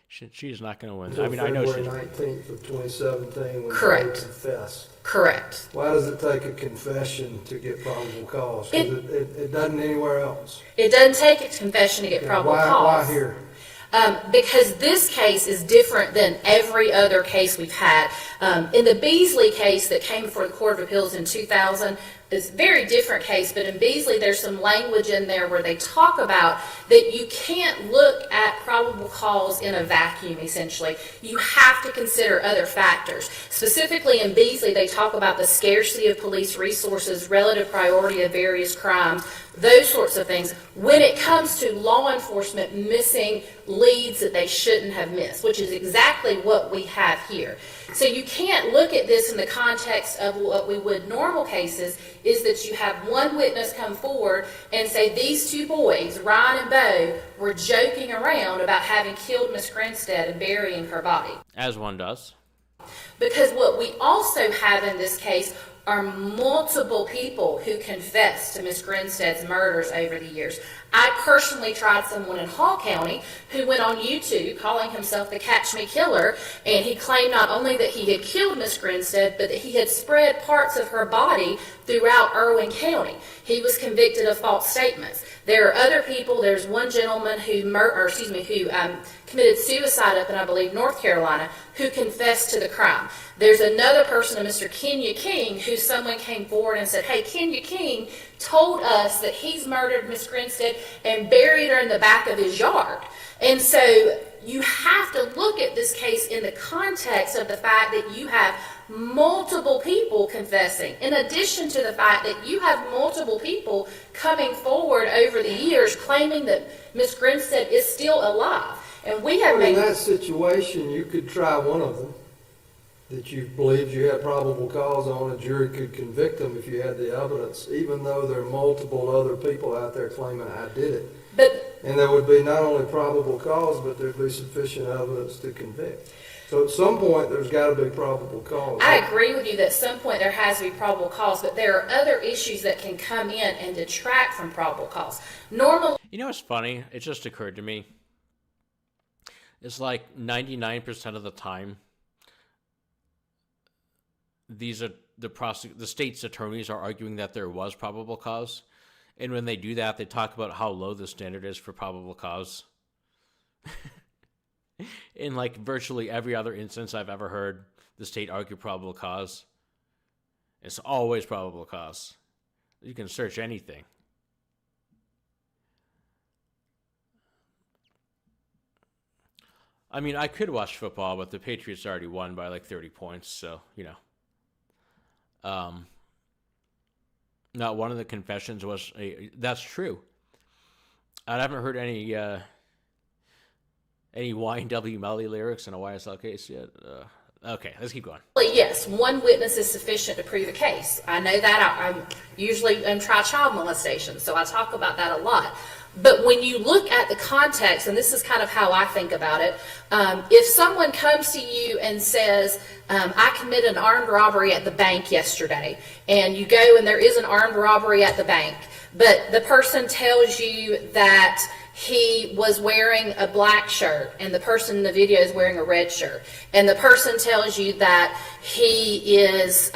She's not going to win. Until I mean, I know February she's... 19th of 2017 when Correct. they confessed. Correct. Why does it take a confession to get probable cause? 'Cause it doesn't anywhere else. It doesn't take a confession to get probable cause. Why here? Because this case is different than every other case we've had. In the Beasley case that came before the Court of Appeals in 2000, it's a very different case, but in Beasley there's some language in there where they talk about that you can't look at probable cause in a vacuum, essentially. You have to consider other factors. Specifically in Beasley, they talk about the scarcity of police resources, relative priority of various crimes, those sorts of things, when it comes to law enforcement missing leads that they shouldn't have missed, which is exactly what we have here. So you can't look at this in the context of what we would normal cases, is that you have one witness come forward and say these two boys, Ryan and Bo, were joking around about having killed Miss Grinstead and burying her body. As one does. Because what we also have in this case are multiple people who confessed to Miss Grinstead's murders over the years. I personally tried someone in Hall County who went on YouTube calling himself the Catch Me Killer, and he claimed not only that he had killed Miss Grinstead, but that he had spread parts of her body throughout Irwin County. He was convicted of false statements. There are other people. There's one gentleman who committed suicide up in, I believe, North Carolina, who confessed to the crime. There's another person, Mr. Kenya King, who someone came forward and said, hey, Kenya King told us that he's murdered Miss Grinstead and buried her in the back of his yard. And so you have to look at this case in the context of the fact that you have multiple people confessing, in addition to the fact that you have multiple people coming forward over the years claiming that Miss Grinstead is still alive. And we have In that situation, you could try one of them that you believed you had probable cause on. A jury could convict them if you had the evidence, even though there are multiple other people out there claiming I did it. And there would be not only probable cause, but there'd be sufficient evidence to convict. So at some point, there's got to be probable cause. I agree with you that at some point there has to be probable cause, but there are other issues that can come in and detract from probable cause. Normally, You know what's funny? It just occurred to me. It's like 99% of the time, these are the state's attorneys are arguing that there was probable cause. And when they do that, they talk about how low the standard is for probable cause. In like virtually every other instance I've ever heard the state argue probable cause, it's always probable cause. You can search anything. I mean, I could watch football, but the Patriots already won by like 30 points, so, you know. Not one of the confessions was that's true. I haven't heard any YNW Melly lyrics in a YSL case yet. Okay, let's keep going. yes, one witness is sufficient to prove a case. I know that. I'm usually try child molestation, so I talk about that a lot. But when you look at the context, and this is kind of how I think about it, if someone comes to you and says, I committed an armed robbery at the bank yesterday, and you go and there is an armed robbery at the bank, but the person tells you that he was wearing a black shirt, and the person in the video is wearing a red shirt, and the person tells you that he is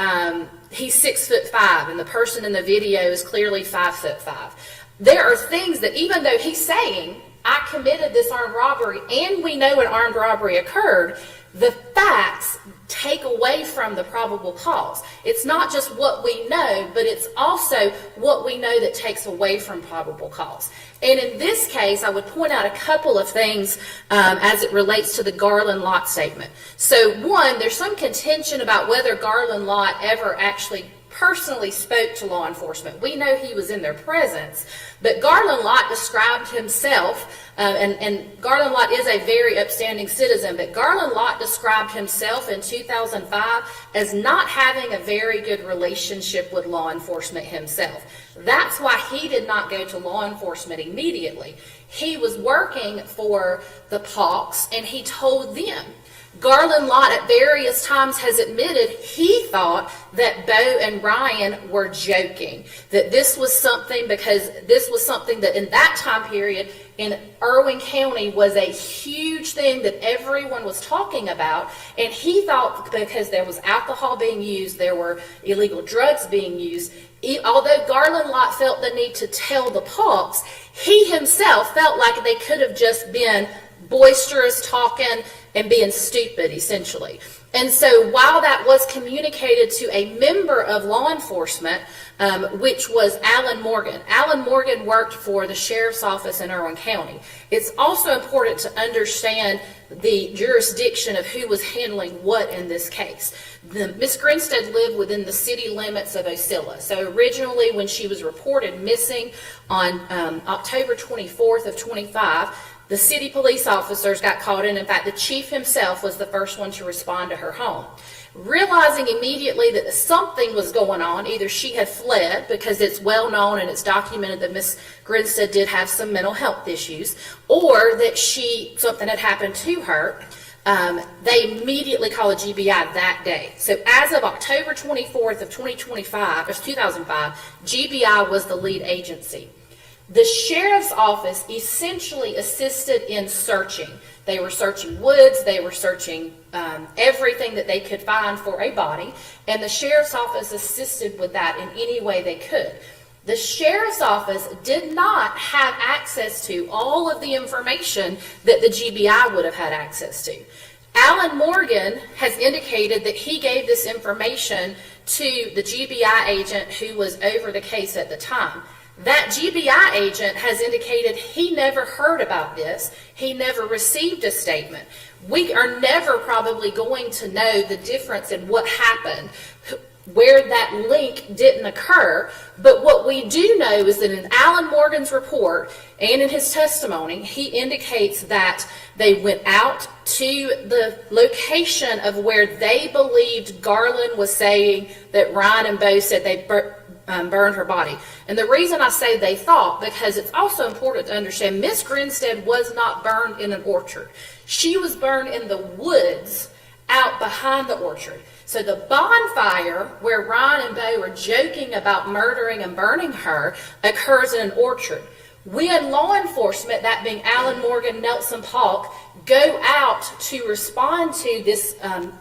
he's 6'5", and the person in the video is clearly 5'5". There are things that, even though he's saying, I committed this armed robbery and we know an armed robbery occurred, the facts take away from the probable cause. It's not just what we know, but it's also what we know that takes away from probable cause. And in this case, I would point out a couple of things as it relates to the Garland Lott statement. So one, there's some contention about whether Garland Lott ever actually personally spoke to law enforcement. We know he was in their presence, but Garland Lott described himself, and Garland Lott is a very upstanding citizen, but Garland Lott described himself in 2005 as not having a very good relationship with law enforcement himself. That's why he did not go to law enforcement immediately. He was working for the Pauks, and he told them. Garland Lott at various times has admitted he thought that Bo and Ryan were joking, that this was something that in that time period in Irwin County was a huge thing that everyone was talking about, and he thought because there was alcohol being used, there were illegal drugs being used. Although Garland Lott felt the need to tell the Pauks, he himself felt like they could have just been boisterous, talking, and being stupid, essentially. And so while that was communicated to a member of law enforcement, which was Alan Morgan worked for the sheriff's office in Irwin County. It's also important to understand the jurisdiction of who was handling what in this case. Miss Grinstead lived within the city limits of Ocilla. So originally when she was reported missing on October 24th of 25, the city police officers got called in. In fact, the chief himself was the first one to respond to her home. Realizing immediately that something was going on, either she had fled, because it's well known and it's documented that Miss Grinstead did have some mental health issues, or that something had happened to her, they immediately called a GBI that day. So as of October 24th of 2005, GBI was the lead agency. The sheriff's office essentially assisted in searching. They were searching woods, they were searching everything that they could find for a body, and the sheriff's office assisted with that in any way they could. The sheriff's office did not have access to all of the information that the GBI would have had access to. Alan Morgan has indicated that he gave this information to the GBI agent who was over the case at the time. That GBI agent has indicated he never heard about this. He never received a statement. We are never probably going to know the difference in what happened, where that link didn't occur. But what we do know is that in Alan Morgan's report and in his testimony, he indicates that they went out to the location of where they believed Garland was saying that Ryan and Bo said they burned her body. And the reason I say they thought, because it's also important to understand Miss Grinstead was not burned in an orchard. She was burned in the woods out behind the orchard. So the bonfire where Ryan and Bo were joking about murdering and burning her occurs in an orchard. When law enforcement, that being Alan Morgan, Nelson Polk, go out to respond to this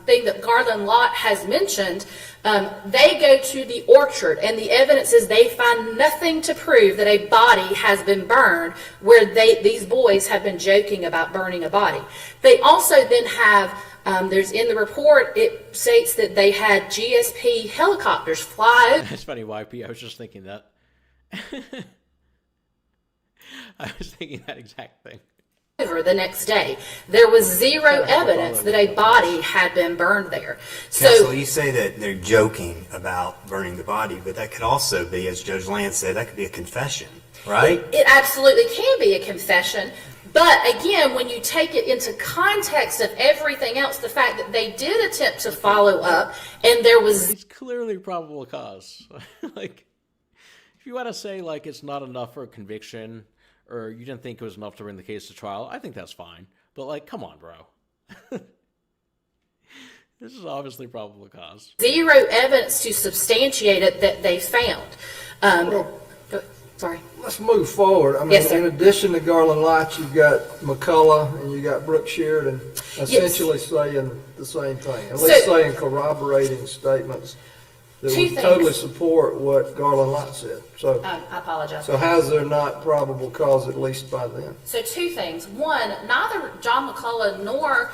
thing that Garland Lott has mentioned, they go to the orchard, and the evidence is they find nothing to prove that a body has been burned where these boys have been joking about burning a body. They also then have, there's in the report, it states that they had GSP helicopters fly over. That's funny, YP. I was just thinking that. I was thinking that exact thing. The next day, there was zero evidence that a body had been burned there. Counsel, you say that they're joking about burning the body, but that could also be, as Judge Land said, that could be a confession, right? It absolutely can be a confession. But again, when you take it into context of everything else, the fact that they did attempt to follow up, and there was... It's clearly probable cause. Like, if you want to say, like, it's not enough for a conviction, or you didn't think it was enough to bring the case to trial, I think that's fine. But, like, come on, bro. This is obviously probable cause. Zero evidence to substantiate it that they found. Sorry. Let's move forward. I mean, Yes, sir. in addition to Garland Lott, you've got McCullough and you got Brooke Sheridan essentially saying the same thing, at least saying corroborating statements. that Two would totally things. support what Garland Lott said. So, I apologize. so how's there not probable cause at least by then? So two things. One, neither John McCullough nor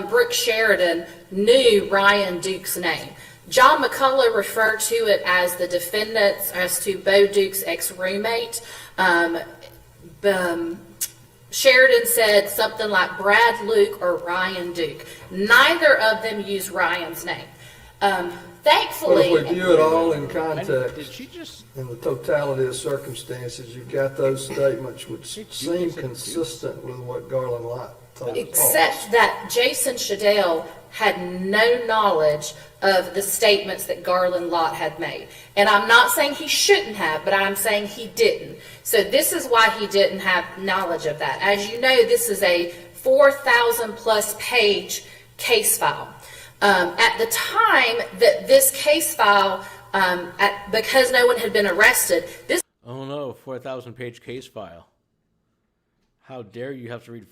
Brooke Sheridan knew Ryan Duke's name. John McCullough referred to it as the defendant's, as to Bo Duke's ex-roommate. Sheridan said something like Brad Luke or Ryan Duke. Neither of them used Ryan's name. But Thankfully, if we view it all in Did context, she just? in the totality of circumstances, you've got those statements which seem consistent with what Garland Lott told us. except that Jason Shadell had no knowledge of the statements that Garland Lott had made. And I'm not saying he shouldn't have, but I'm saying he didn't. So this is why he didn't have knowledge of that. As you know, this is a 4,000 plus page case file. At the time that this case file, because no one had been arrested, this Oh no, 4,000-page case file. How dare you have to read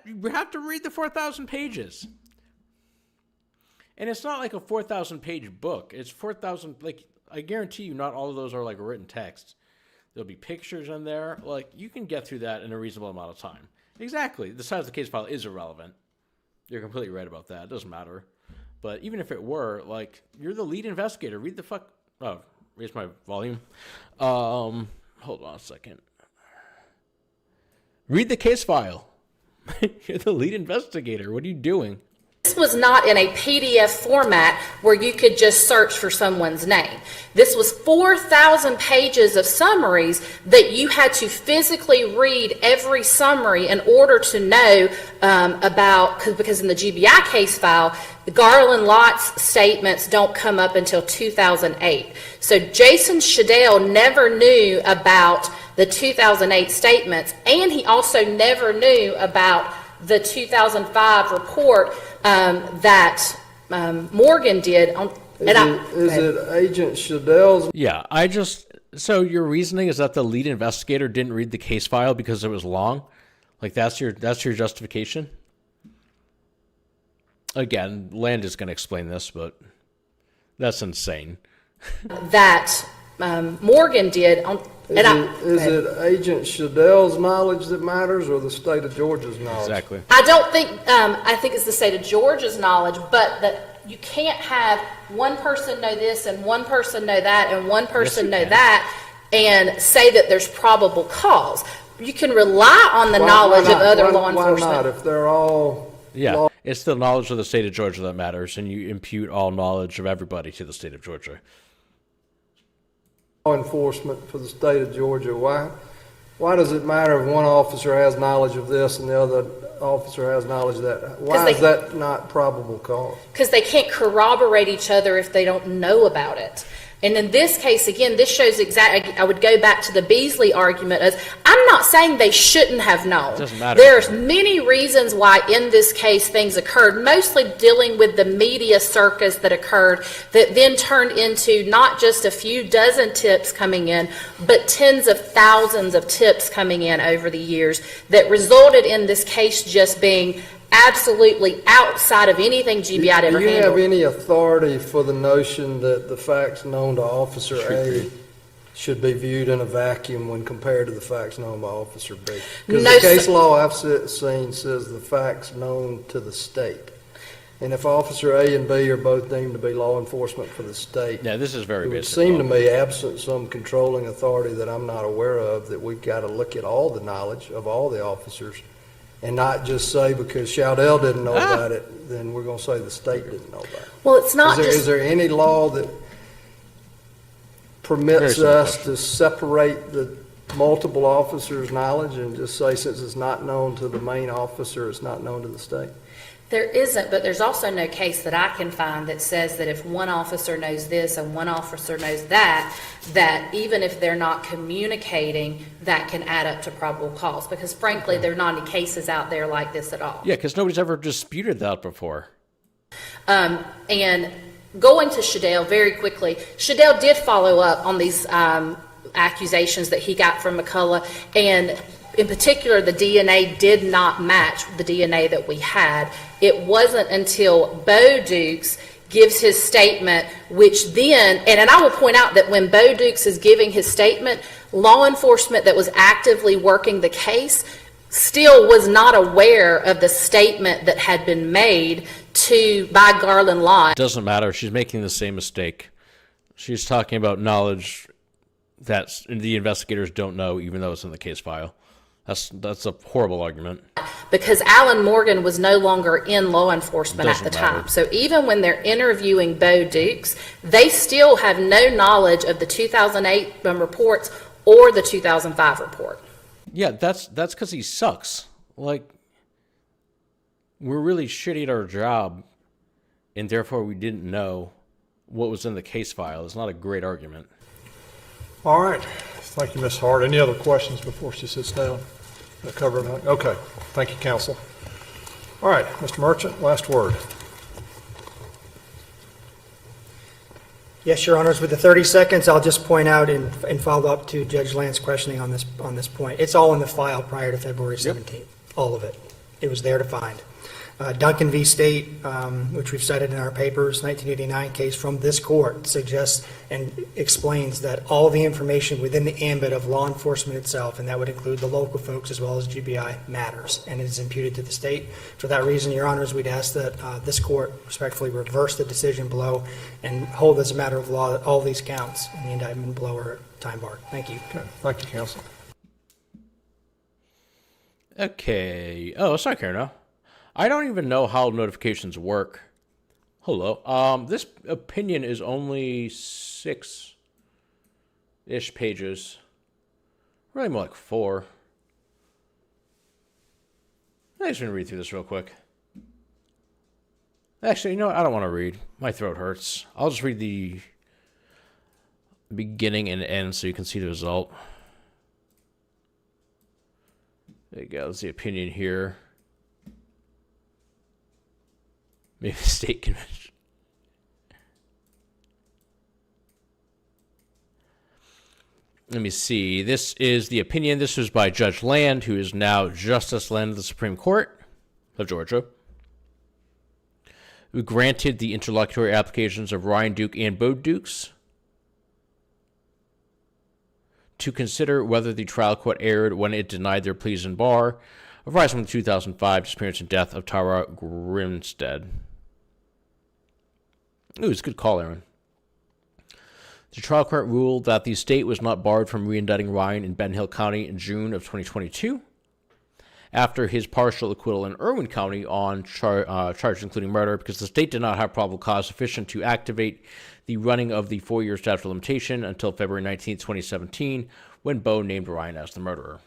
you have to read the 4,000 pages. And it's not like a 4,000-page book. It's 4,000, like, I guarantee you not all of those are like written text. There'll be pictures in there. Like, you can get through that in a reasonable amount of time. Exactly. The size of the case file is irrelevant. You're completely right about that. It doesn't matter. But even if it were, like, you're the lead investigator. Read the fuck... Oh, raise my volume. Hold on a second. Read the case file. You're the lead investigator. What are you doing? was not in a PDF format where you could just search for someone's name. This was 4,000 pages of summaries that you had to physically read every summary in order to know because in the GBI case file, the Garland Lott's statements don't come up until 2008. So Jason Shadell never knew about the 2008 statements, and he also never knew about the 2005 report that Morgan did. Is it Agent Shadell's? Yeah, so your reasoning is that the lead investigator didn't read the case file because it was long? Like that's your justification? Again, Land is going to explain this, but that's insane. That Morgan did. Is it Agent Shadell's knowledge that matters, or the state of Georgia's knowledge? Exactly. I don't think, I think it's the state of Georgia's knowledge, but that you can't have one person know this and one person know that and one person know that and say that there's probable cause. You can rely on the knowledge of other law enforcement. Why not? If they're all... Yeah, it's the knowledge of the state of Georgia that matters, and you impute all knowledge of everybody to the state of Georgia. Law enforcement for the state of Georgia, why does it matter if one officer has knowledge of this and the other officer has knowledge of that? Why is that not probable cause? Because they can't corroborate each other if they don't know about it. And in this case, again, this shows exactly, I would go back to the Beasley argument as, I'm not saying they shouldn't have known. It doesn't matter. There's many reasons why in this case things occurred, mostly dealing with the media circus that occurred that then turned into not just a few dozen tips coming in, but tens of thousands of tips coming in over the years that resulted in this case just being absolutely outside of anything GBI had ever handled. Do you have any authority for the notion that the facts known to Officer A should be viewed in a vacuum when compared to the facts known by Officer B? Because the case law I've seen says the facts known to the state. And if Officer A and B are both deemed to be law enforcement for the state, yeah, this is very it would basic. seem to me, absent some controlling authority that I'm not aware of, that we've got to look at all the knowledge of all the officers and not just say because Shadell didn't know about it, then we're going to say the state didn't know about it. Well, it's not Is there any law that permits us to separate the multiple officers' knowledge and just say since it's not known to the main officer, it's not known to the state? There isn't, but there's also no case that I can find that says that if one officer knows this and one officer knows that, that even if they're not communicating, that can add up to probable cause. Because frankly, there are not any cases out there like this at all. Yeah, because nobody's ever disputed that before. And going to Shadell very quickly, Shadell did follow up on these accusations that he got from McCullough, and in particular, the DNA did not match the DNA that we had. It wasn't until Bo Dukes gives his statement, which then, and I will point out that when Bo Dukes is giving his statement, law enforcement that was actively working the case still was not aware of the statement that had been made by Garland Lodge. Doesn't matter. She's making the same mistake. She's talking about knowledge that the investigators don't know, even though it's in the case file. That's a horrible argument. Because Alan Morgan was no longer in law enforcement at the time. Matter. So even when they're interviewing Bo Dukes, they still have no knowledge of the 2008 reports or the 2005 report. Yeah, that's because he sucks. Like, we're really shitty at our job, and therefore we didn't know what was in the case file. It's not a great argument. All right. Thank you, Ms. Hart. Any other questions before she sits down? Cover it. Okay. Thank you, counsel. All right, Mr. Merchant, last word. Yes, Your Honors, with the 30 seconds, I'll just point out and follow up to Judge Land's questioning on this point. It's all in the file prior to February 17th, all of it. It was there to find. Duncan v. State, which we've cited in our papers, 1989 case from this court, suggests and explains that all the information within the ambit of law enforcement itself, and that would include the local folks as well as GBI, matters and is imputed to the state. For that reason, Your Honors, we'd ask that this court respectfully reverse the decision below and hold as a matter of law that all these counts in the indictment below are time barred. Thank you. Okay. Thank you, counsel. Okay. Oh, it's not here now. I don't even know how notifications work. Hello. This opinion is only 6-ish pages. Really more like 4. I'm just going to read through this real quick. Actually, you know what? I don't want to read. My throat hurts. I'll just read the beginning and end so you can see the result. There you go. That's the opinion here. Maybe the state convention. Let me see. This is the opinion. This was by Judge Land, who is now Justice Land of the Supreme Court of Georgia, who granted the interlocutory applications of Ryan Duke and Bo Dukes to consider whether the trial court erred when it denied their pleas in bar arising from the 2005 disappearance and death of Tara Grimstead. Ooh, it's a good call, Aaron. The trial court ruled that the state was not barred from reindicting Ryan in Ben Hill County in June of 2022 after his partial acquittal in Irwin County on charges including murder because the state did not have probable cause sufficient to activate the running of the 4-year statute of limitation until February 19, 2017, when Bo named Ryan as the murderer.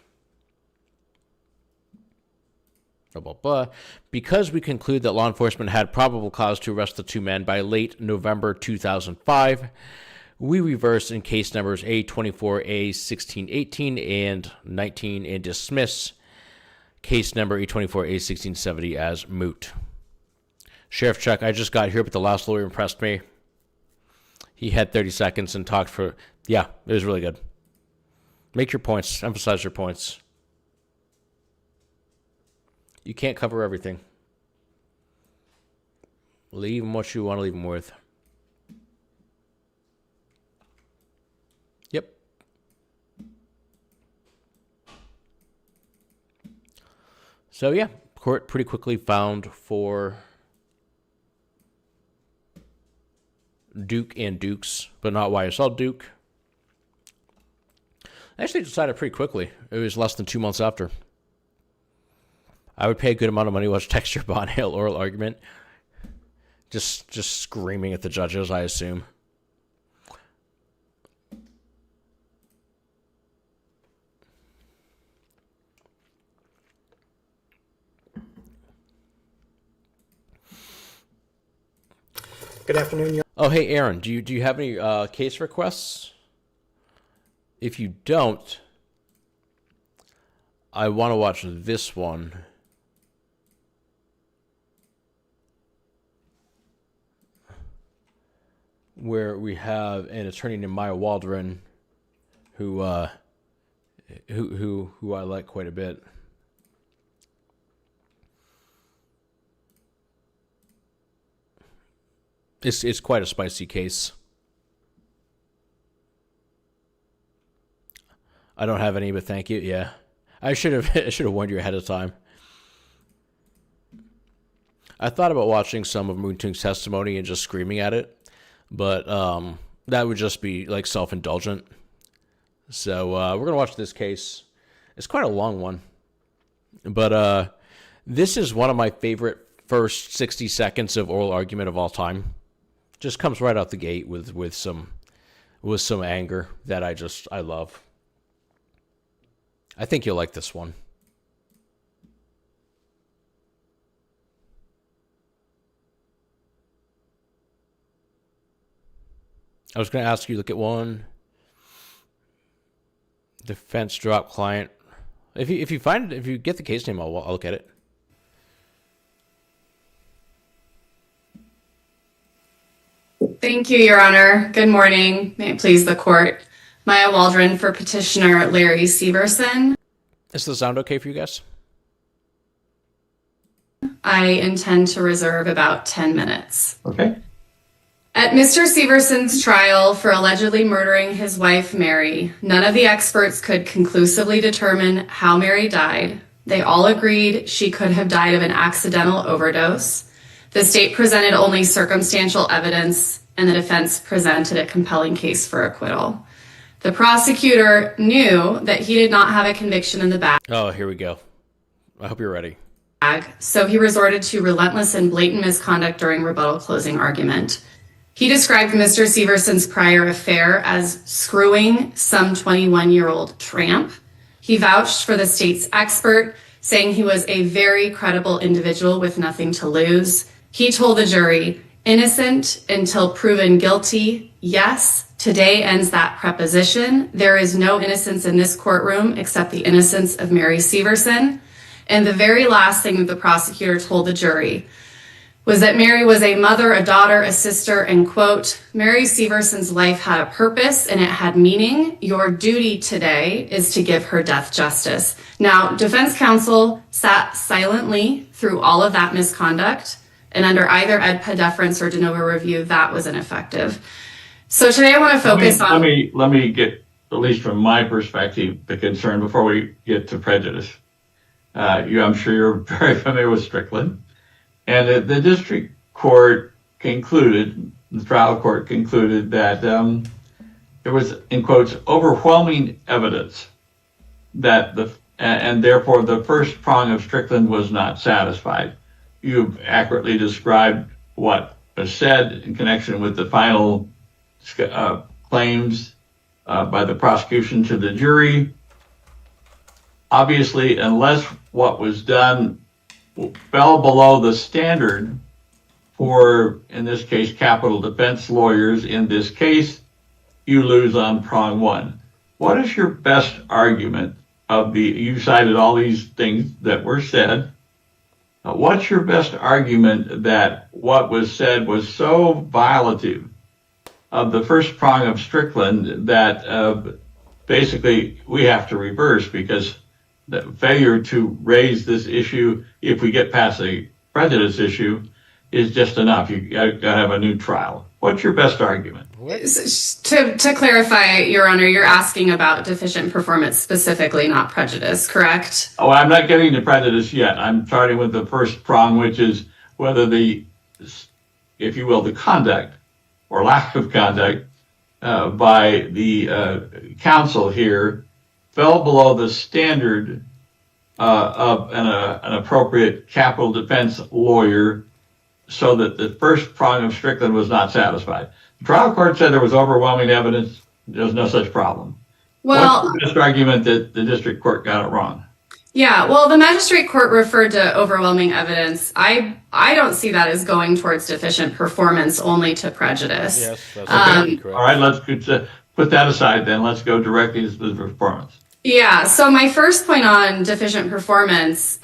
Because we conclude that law enforcement had probable cause to arrest the two men by late November 2005, we reverse in case numbers A24, A1618, and 19 and dismiss case number A24, A1670 as moot. Sheriff Chuck, I just got here, but the last lawyer impressed me. He had 30 seconds and talked for, yeah, it was really good. Make your points, emphasize your points. You can't cover everything. Leave them what you want to leave them with. Yep. So, yeah, court pretty quickly found for Duke and Dukes, but not YSL Duke. I actually decided pretty quickly. It was less than 2 months after. I would pay a good amount of money to watch Texture Bond Hill oral argument. Just screaming at the judges, I assume. Good afternoon, Your Oh, hey, Aaron, do you have any case requests? If you don't, I want to watch this one. Where we have an attorney named Maya Waldron, who I like quite a bit. It's quite a spicy case. I don't have any, but thank you. Yeah, I should have warned you ahead of time. I thought about watching some of Moontung's testimony and just screaming at it, but that would just be like self-indulgent. So we're gonna watch this case. It's quite a long one, but this is one of my favorite first 60 seconds of oral argument of all time. Just comes right out the gate with some anger that I love. I think you'll like this one. I was going to ask you, look at one. Defense drop client. If you get the case name, I'll look at it. Thank you, Your Honor. Good morning. May it please the court. Maya Waldron for petitioner Larry Severson. Is the sound okay for you guys? I intend to reserve about 10 minutes. Okay. At Mr. Severson's trial for allegedly murdering his wife, Mary, none of the experts could conclusively determine how Mary died. They all agreed she could have died of an accidental overdose. The state presented only circumstantial evidence, and the defense presented a compelling case for acquittal. The prosecutor knew that he did not have a conviction in the bag. Oh, here we go. I hope you're ready. So he resorted to relentless and blatant misconduct during rebuttal closing argument. He described Mr. Severson's prior affair as screwing some 21-year-old tramp. He vouched for the state's expert, saying he was a very credible individual with nothing to lose. He told the jury, innocent until proven guilty. Yes, today ends that preposition. There is no innocence in this courtroom except the innocence of Mary Severson. And the very last thing that the prosecutor told the jury was that Mary was a mother, a daughter, a sister, and quote, Mary Severson's life had a purpose and it had meaning. Your duty today is to give her death justice. Now, defense counsel sat silently through all of that misconduct, and under either EDPA deference or de novo review, that was ineffective. So today I want to focus on... Let me get, at least from my perspective, the concern before we get to prejudice. I'm sure you're very familiar with Strickland. And the district court concluded, the trial court concluded that there was, in quotes, overwhelming evidence that and therefore the first prong of Strickland was not satisfied. You've accurately described what was said in connection with the final claims by the prosecution to the jury. Obviously, unless what was done fell below the standard for, in this case, capital defense lawyers in this case, you lose on prong one. What is your best argument you cited all these things that were said. What's your best argument that what was said was so violative of the first prong of Strickland that basically we have to reverse, because the failure to raise this issue, if we get past the prejudice issue, is just enough. You got to have a new trial. What's your best argument? To clarify, Your Honor, you're asking about deficient performance specifically, not prejudice, correct? Oh, I'm not getting to prejudice yet. I'm starting with the first prong, which is whether the, if you will, the conduct or lack of conduct by the counsel here fell below the standard of an appropriate capital defense lawyer, so that the first prong of Strickland was not satisfied. The trial court said there was overwhelming evidence. There's no such problem. Well, what's the best argument that the district court got it wrong? Yeah, well, the magistrate court referred to overwhelming evidence. I don't see that as going towards deficient performance, only to prejudice. Yes, that's correct. All right, let's put that aside then. Let's go directly to the performance. Yeah, so my first point on deficient performance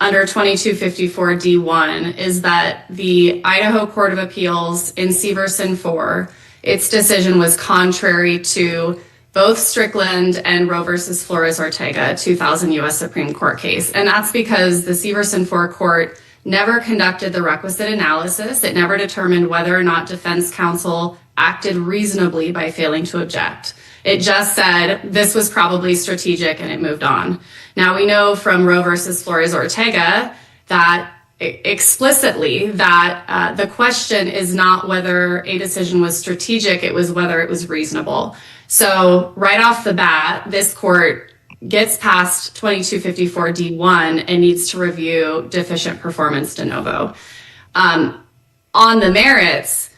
under 2254 D1 is that the Idaho Court of Appeals in Severson 4, its decision was contrary to both Strickland and Roe versus Flores Ortega, 2000 U.S. Supreme Court case. And that's because the Severson 4 court never conducted the requisite analysis. It never determined whether or not defense counsel acted reasonably by failing to object. It just said this was probably strategic and it moved on. Now we know from Roe versus Flores Ortega that explicitly that the question is not whether a decision was strategic, it was whether it was reasonable. So right off the bat, this court gets past 2254 D1 and needs to review deficient performance de novo. On the merits,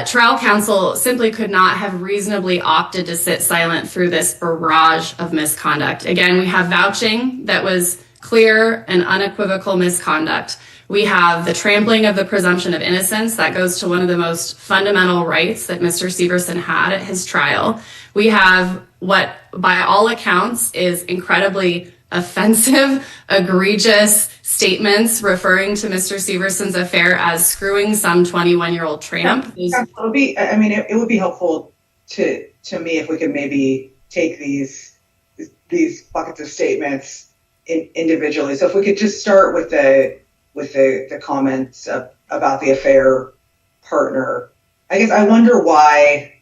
trial counsel simply could not have reasonably opted to sit silent through this barrage of misconduct. Again, we have vouching that was clear and unequivocal misconduct. We have the trampling of the presumption of innocence that goes to one of the most fundamental rights that Mr. Severson had at his trial. We have what, by all accounts, is incredibly offensive, egregious statements referring to Mr. Severson's affair as screwing some 21-year-old tramp. It would be helpful to me if we could maybe take these buckets of statements individually. So if we could just start with the comments about the affair partner. I guess I wonder why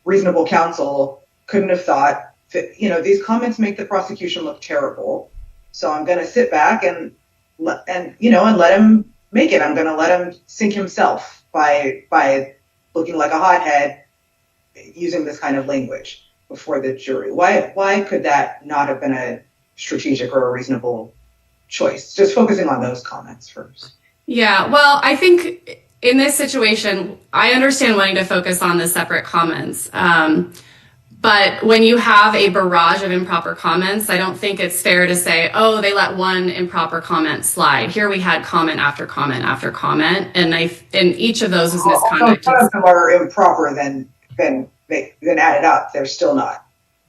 reasonable counsel couldn't have thought that, these comments make the prosecution look terrible. So I'm going to sit back and let him make it. I'm going to let him sink himself by looking like a hothead using this kind of language before the jury. Why could that not have been a strategic or a reasonable choice? Just focusing on those comments first. Yeah, well, I think in this situation, I understand wanting to focus on the separate comments. But when you have a barrage of improper comments, I don't think it's fair to say, oh, they let one improper comment slide. Here we had comment after comment after comment, and each of those was misconduct. Some of them are improper, then added up, they're still not,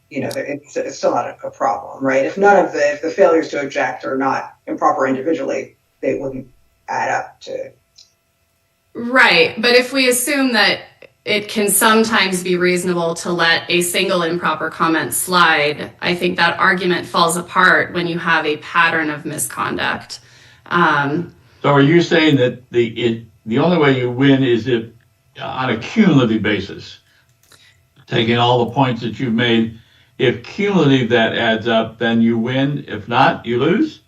it's still not a problem, right? If the failures to object are not improper individually, they wouldn't add up to. Right, but if we assume that it can sometimes be reasonable to let a single improper comment slide, I think that argument falls apart when you have a pattern of misconduct. So are you saying that the only way you win is if on a cumulative basis, taking all the points that you've made, if cumulative that adds up, then you win. If not, you lose?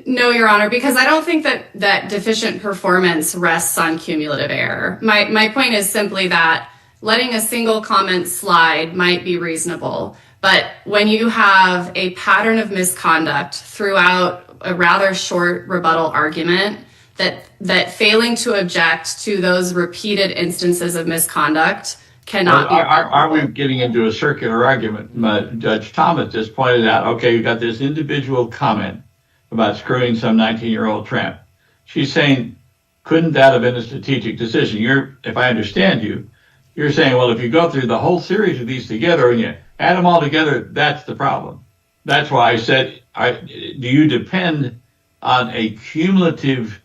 No, Your Honor, because I don't think that deficient performance rests on cumulative error. My point is simply that letting a single comment slide might be reasonable, but when you have a pattern of misconduct throughout a rather short rebuttal argument, that failing to object to those repeated instances of misconduct cannot be. Are we getting into a circular argument? Judge Thomas just pointed out, okay, you got this individual comment about screwing some 19-year-old tramp. She's saying, couldn't that have been a strategic decision? If I understand you, you're saying, well, if you go through the whole series of these together and you add them all together, that's the problem. That's why I said, do you depend on a cumulative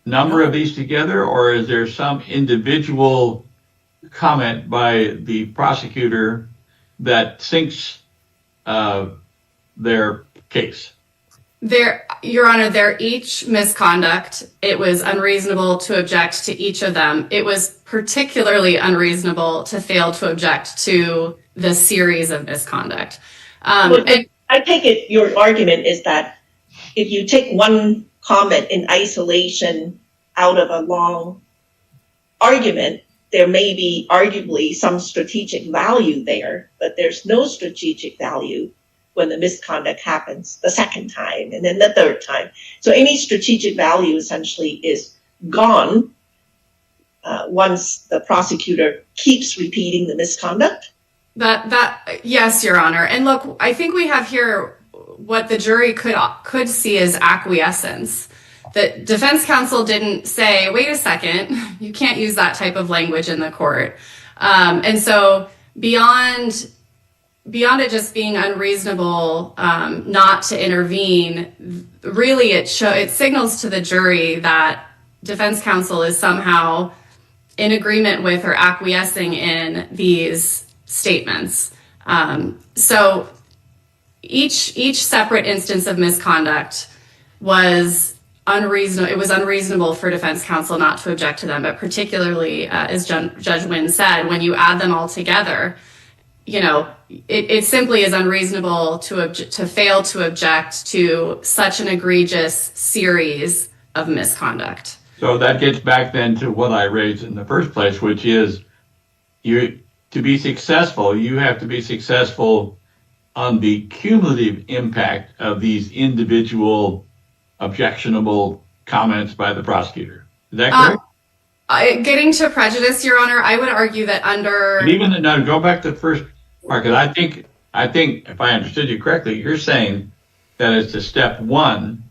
number of these together, or is there some individual comment by the prosecutor that sinks their case? Your Honor, they're each misconduct. It was unreasonable to object to each of them. It was particularly unreasonable to fail to object to the series of misconduct. I take it your argument is that if you take one comment in isolation out of a long argument, there may be arguably some strategic value there, but there's no strategic value when the misconduct happens the second time and then the third time. So any strategic value essentially is gone once the prosecutor keeps repeating the misconduct. Yes, Your Honor. And look, I think we have here what the jury could see as acquiescence. The defense counsel didn't say, wait a second, you can't use that type of language in the court. And so beyond it just being unreasonable not to intervene, really it signals to the jury that defense counsel is somehow in agreement with or acquiescing in these statements. So each separate instance of misconduct was unreasonable. It was unreasonable for defense counsel not to object to them, but particularly, as Judge Wynn said, when you add them all together, it simply is unreasonable to fail to object to such an egregious series of misconduct. So that gets back then to what I raised in the first place, which is to be successful, you have to be successful on the cumulative impact of these individual objectionable comments by the prosecutor. Is that correct? Getting to prejudice, Your Honor, I would argue that Go back to the first part, because I think if I understood you correctly, you're saying that as to step one,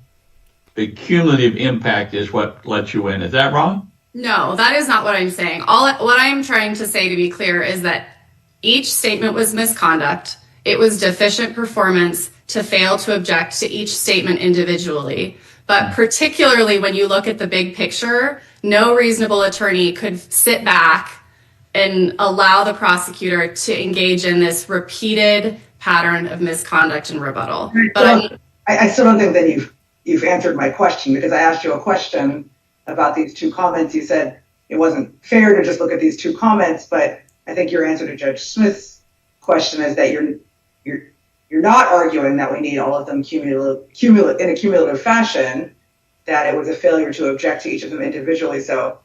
the cumulative impact is what lets you in. Is that wrong? No, that is not what I'm saying. What I'm trying to say, to be clear, is that each statement was misconduct. It was deficient performance to fail to object to each statement individually. But particularly when you look at the big picture, no reasonable attorney could sit back and allow the prosecutor to engage in this repeated pattern of misconduct and rebuttal. But I still don't think that you've answered my question, because I asked you a question about these two comments. You said it wasn't fair to just look at these two comments, but I think your answer to Judge Smith's question is that you're not arguing that we need all of them in a cumulative fashion, that it was a failure to object to each of them individually. So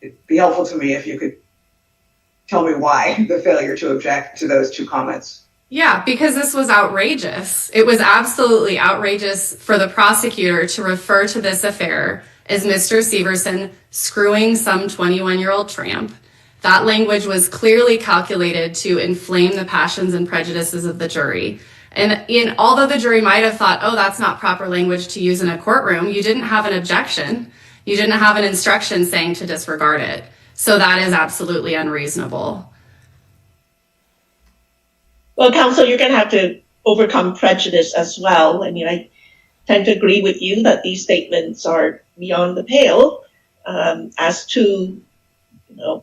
it'd be helpful to me if you could tell me why the failure to object to those two comments. Yeah, because this was outrageous. It was absolutely outrageous for the prosecutor to refer to this affair as Mr. Severson screwing some 21-year-old tramp. That language was clearly calculated to inflame the passions and prejudices of the jury. And although the jury might have thought, oh, that's not proper language to use in a courtroom, you didn't have an objection. You didn't have an instruction saying to disregard it. So that is absolutely unreasonable. Well, counsel, you're going to have to overcome prejudice as well. I mean, I tend to agree with you that these statements are beyond the pale. As two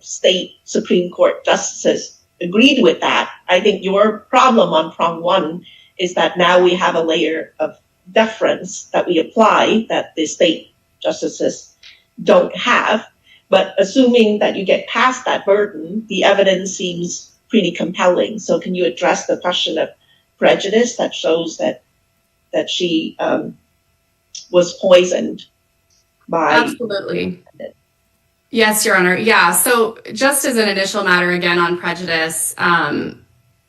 state Supreme Court justices agreed with that. I think your problem on prong one is that now we have a layer of deference that we apply that the state justices don't have. But assuming that you get past that burden, the evidence seems pretty compelling. So can you address the question of prejudice that shows that she was poisoned by... Absolutely. Yes, Your Honor. Yeah. So just as an initial matter, again, on prejudice,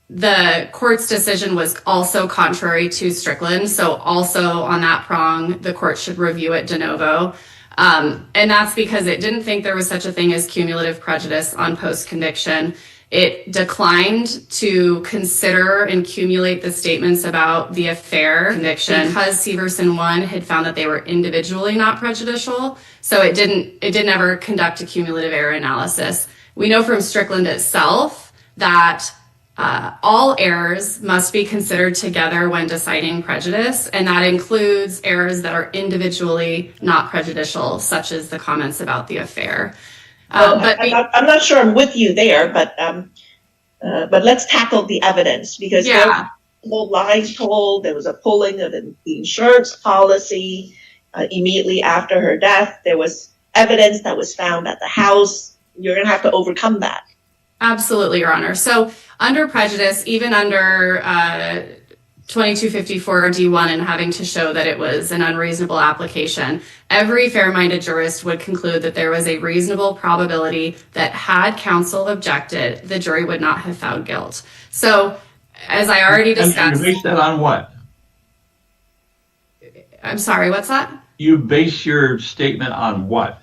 the court's decision was also contrary to Strickland. So also on that prong, the court should review it de novo. And that's because it didn't think there was such a thing as cumulative prejudice on post-conviction. It declined to consider and cumulate the statements about the affair conviction because Severson 1 had found that they were individually not prejudicial. So it didn't ever conduct a cumulative error analysis. We know from Strickland itself that all errors must be considered together when deciding prejudice, and that includes errors that are individually not prejudicial, such as the comments about the affair. I'm not sure I'm with you there, but let's tackle the evidence, because there were lies told. There was a pulling of the insurance policy immediately after her death. There was evidence that was found at the house. You're going to have to overcome that. Absolutely, Your Honor. So under prejudice, even under 2254 D1 and having to show that it was an unreasonable application, every fair-minded jurist would conclude that there was a reasonable probability that had counsel objected, the jury would not have found guilt. So as I already discussed... And you base that on what? I'm sorry, what's that? You base your statement on what?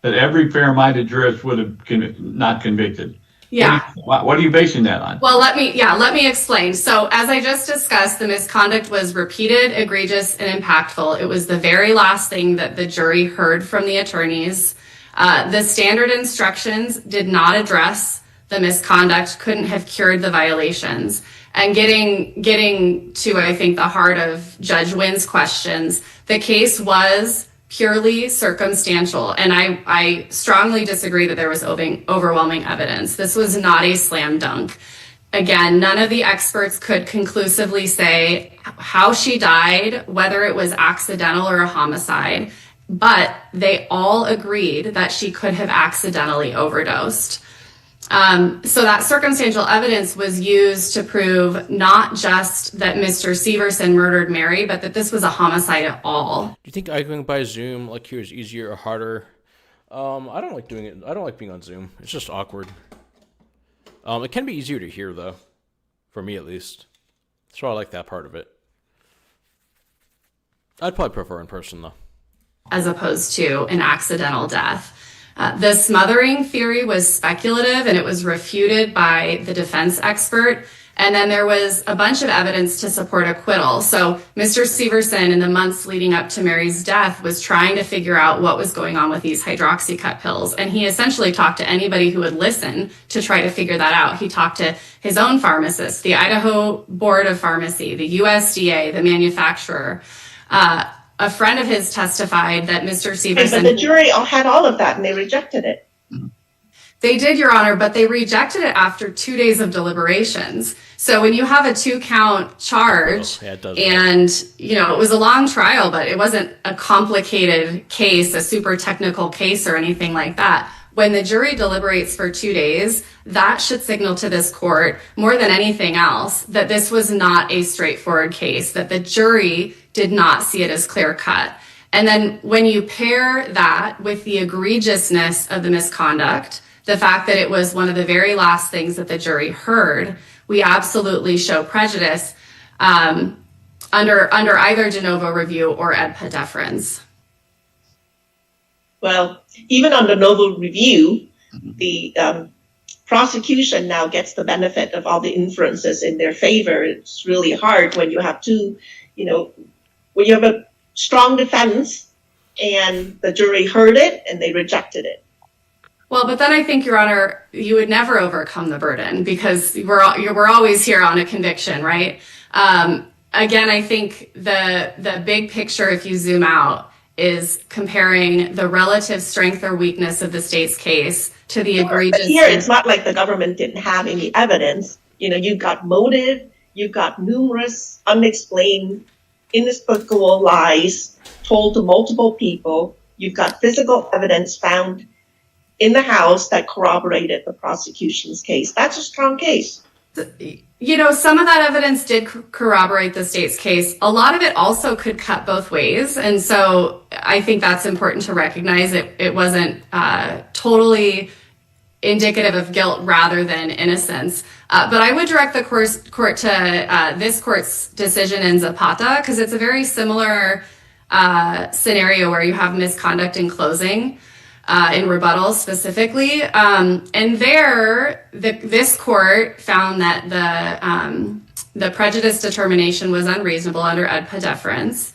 That every fair-minded jurist would have not convicted. Yeah. What are you basing that on? Well, let me explain. So as I just discussed, the misconduct was repeated, egregious, and impactful. It was the very last thing that the jury heard from the attorneys. The standard instructions did not address the misconduct, couldn't have cured the violations. And getting to, I think, the heart of Judge Wynn's questions, the case was purely circumstantial. And I strongly disagree that there was overwhelming evidence. This was not a slam dunk. Again, none of the experts could conclusively say how she died, whether it was accidental or a homicide, but they all agreed that she could have accidentally overdosed. So that circumstantial evidence was used to prove not just that Mr. Severson murdered Mary, but that this was a homicide at all. Do you think arguing by Zoom like here is easier or harder? I don't like doing it. I don't like being on Zoom. It's just awkward. It can be easier to hear though, for me at least. So I like that part of it. I'd probably prefer in person though. As opposed to an accidental death. The smothering theory was speculative and it was refuted by the defense expert. And then there was a bunch of evidence to support acquittal. So Mr. Severson, in the months leading up to Mary's death, was trying to figure out what was going on with these hydroxycut pills. And he essentially talked to anybody who would listen to try to figure that out. He talked to his own pharmacist, the Idaho Board of Pharmacy, the USDA, the manufacturer. A friend of his testified that Mr. Severson... But the jury had all of that and they rejected it. They did, Your Honor, but they rejected it after 2 days of deliberations. So when you have a 2-count charge, and, it was a long trial, but it wasn't a complicated case, a super technical case or anything like that. When the jury deliberates for 2 days, that should signal to this court, more than anything else, that this was not a straightforward case, that the jury did not see it as clear cut. And then when you pair that with the egregiousness of the misconduct, the fact that it was one of the very last things that the jury heard, we absolutely show prejudice under either de novo review or AEDPA deference. Well, even on de novo review, the prosecution now gets the benefit of all the inferences in their favor. It's really hard when you have when you have a strong defense and the jury heard it and they rejected it. Well, but then I think, Your Honor, you would never overcome the burden because we're always here on a conviction, right? Again, I think the big picture, if you zoom out, is comparing the relative strength or weakness of the state's case to the egregious... But here, it's not like the government didn't have any evidence. You've got motive, you've got numerous unexplained, inexplicable lies told to multiple people. You've got physical evidence found in the house that corroborated the prosecution's case. That's a strong case. Some of that evidence did corroborate the state's case. A lot of it also could cut both ways. And so I think that's important to recognize. It wasn't totally indicative of guilt rather than innocence. But I would direct the court to this court's decision in Zapata because it's a very similar scenario where you have misconduct in closing. In rebuttal specifically. And there, this court found that the prejudice determination was unreasonable under AEDPA deference.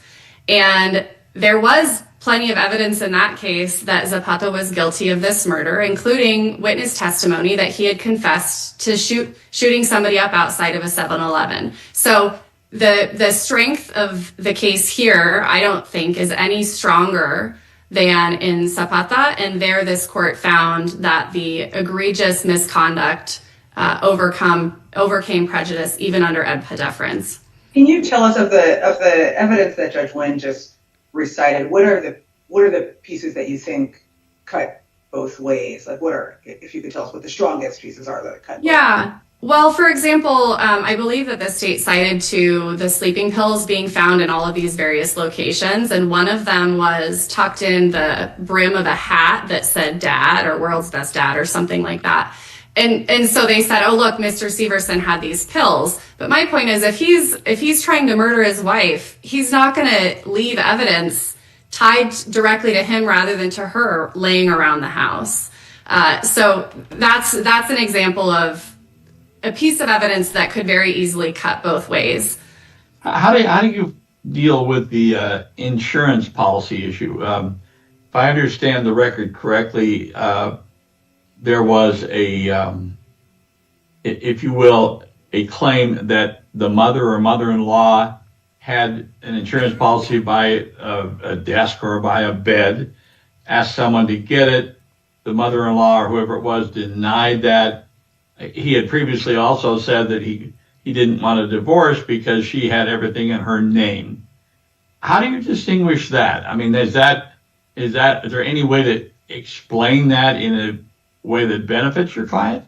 And there was plenty of evidence in that case that Zapata was guilty of this murder, including witness testimony that he had confessed to shooting somebody up outside of a 7-Eleven. So the strength of the case here, I don't think, is any stronger than in Zapata, and there this court found that the egregious misconduct overcame prejudice even under AEDPA deference. Can you tell us of the evidence that Judge Wynn just recited? What are the pieces that you think cut both ways? Like, if you could tell us what the strongest pieces are that cut both ways? Well, for example, I believe that the state cited to the sleeping pills being found in all of these various locations, and one of them was tucked in the brim of a hat that said Dad or World's Best Dad or something like that. And so they said, oh, look, Mr. Severson had these pills. But my point is, if he's trying to murder his wife, he's not going to leave evidence tied directly to him rather than to her laying around the house. So that's an example of a piece of evidence that could very easily cut both ways. How do you deal with the insurance policy issue? If I understand the record correctly, there was if you will, a claim that the mother or mother-in-law had an insurance policy by a desk or by a bed, asked someone to get it. The mother-in-law or whoever it was denied that. he had previously also said that he didn't want a divorce because she had everything in her name. How do you distinguish that? I mean, is there any way to explain that in a way that benefits your client?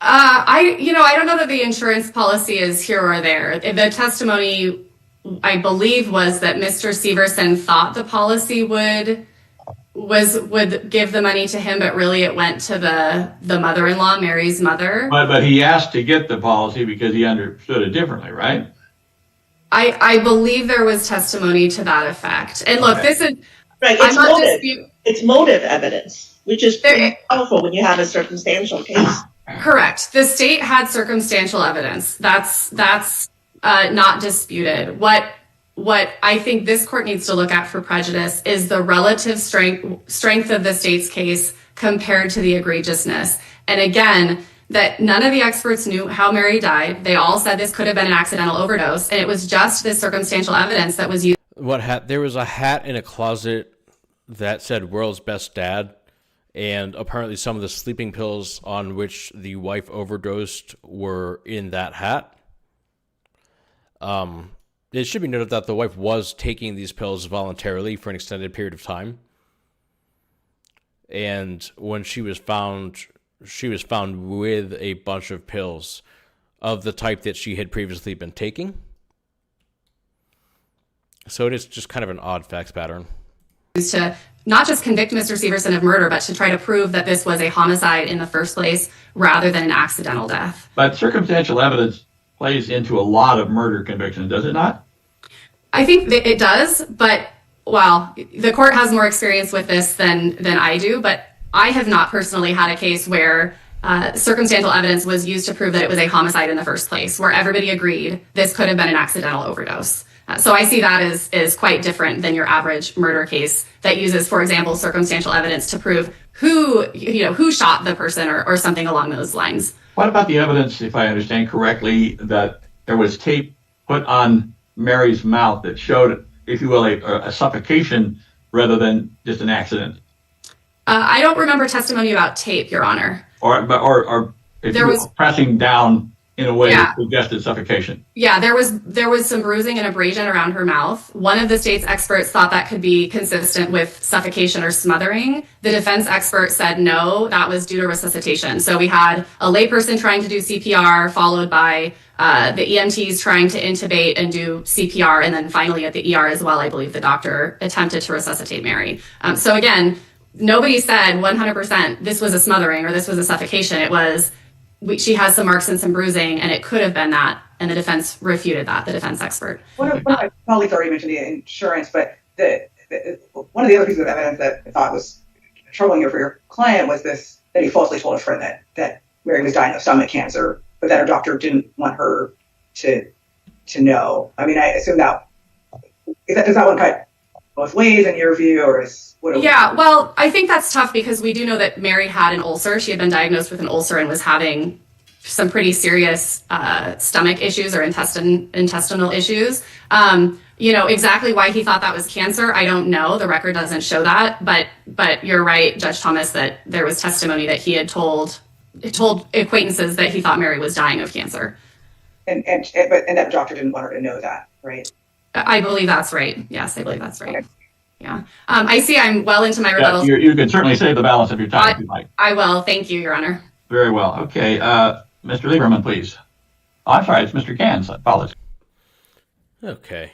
I don't know that the insurance policy is here or there. The testimony, I believe, was that Mr. Severson thought the policy would give the money to him, but really it went to the mother-in-law, Mary's mother. But he asked to get the policy because he understood it differently, right? I believe there was testimony to that effect. And look, this is right. It's motive. It's motive evidence, which is pretty powerful when you have a circumstantial case. Correct. The state had circumstantial evidence. That's not disputed. What I think this court needs to look at for prejudice is the relative strength of the state's case compared to the egregiousness. And again, that none of the experts knew how Mary died. They all said this could have been an accidental overdose, and it was just this circumstantial evidence that was used. There was a hat in a closet that said "World's Best Dad," and apparently some of the sleeping pills on which the wife overdosed were in that hat. It should be noted that the wife was taking these pills voluntarily for an extended period of time. And when she was found with a bunch of pills of the type that she had previously been taking. So it is just kind of an odd facts pattern. To not just convict Mr. Severson of murder, but to try to prove that this was a homicide in the first place rather than an accidental death. But circumstantial evidence plays into a lot of murder convictions, does it not? I think that it does, but the court has more experience with this than I do, but I have not personally had a case where circumstantial evidence was used to prove that it was a homicide in the first place, where everybody agreed this could have been an accidental overdose. So I see that as quite different than your average murder case that uses, for example, circumstantial evidence to prove who shot the person or something along those lines. What about the evidence, if I understand correctly, that there was tape put on Mary's mouth that showed, if you will, a suffocation rather than just an accident? I don't remember testimony about tape, Your Honor. Or if you were pressing down in a way that suggested suffocation. Yeah, there was some bruising and abrasion around her mouth. One of the state's experts thought that could be consistent with suffocation or smothering. The defense expert said no, that was due to resuscitation. So we had a layperson trying to do CPR, followed by the EMTs trying to intubate and do CPR, and then finally at the ER as well, I believe the doctor attempted to resuscitate Mary. So again, nobody said 100% this was a smothering or this was a suffocation. It was, she has some marks and some bruising, and it could have been that. And the defense refuted that, the defense expert. One of my colleagues already mentioned the insurance, but one of the other pieces of evidence that I thought was troubling here for your client was this, that he falsely told a friend that Mary was dying of stomach cancer, but that her doctor didn't want her to know. I mean, I assume does that one cut both ways in your view, or is well, I think that's tough because we do know that Mary had an ulcer. She had been diagnosed with an ulcer and was having some pretty serious stomach issues or intestinal issues. Exactly why he thought that was cancer, I don't know. The record doesn't show that, but you're right, Judge Thomas, that there was testimony that he had told acquaintances that he thought Mary was dying of cancer. And that doctor didn't want her to know that, right? I believe that's right. Yes, I believe that's right. Okay. Yeah. I see I'm well into my rebuttals. You can certainly save the balance of your time if you'd like. I will. Thank you, Your Honor. Very well. Okay. Mr. Lieberman, please. Oh, I'm sorry. It's Mr. Gans. I apologize. Okay.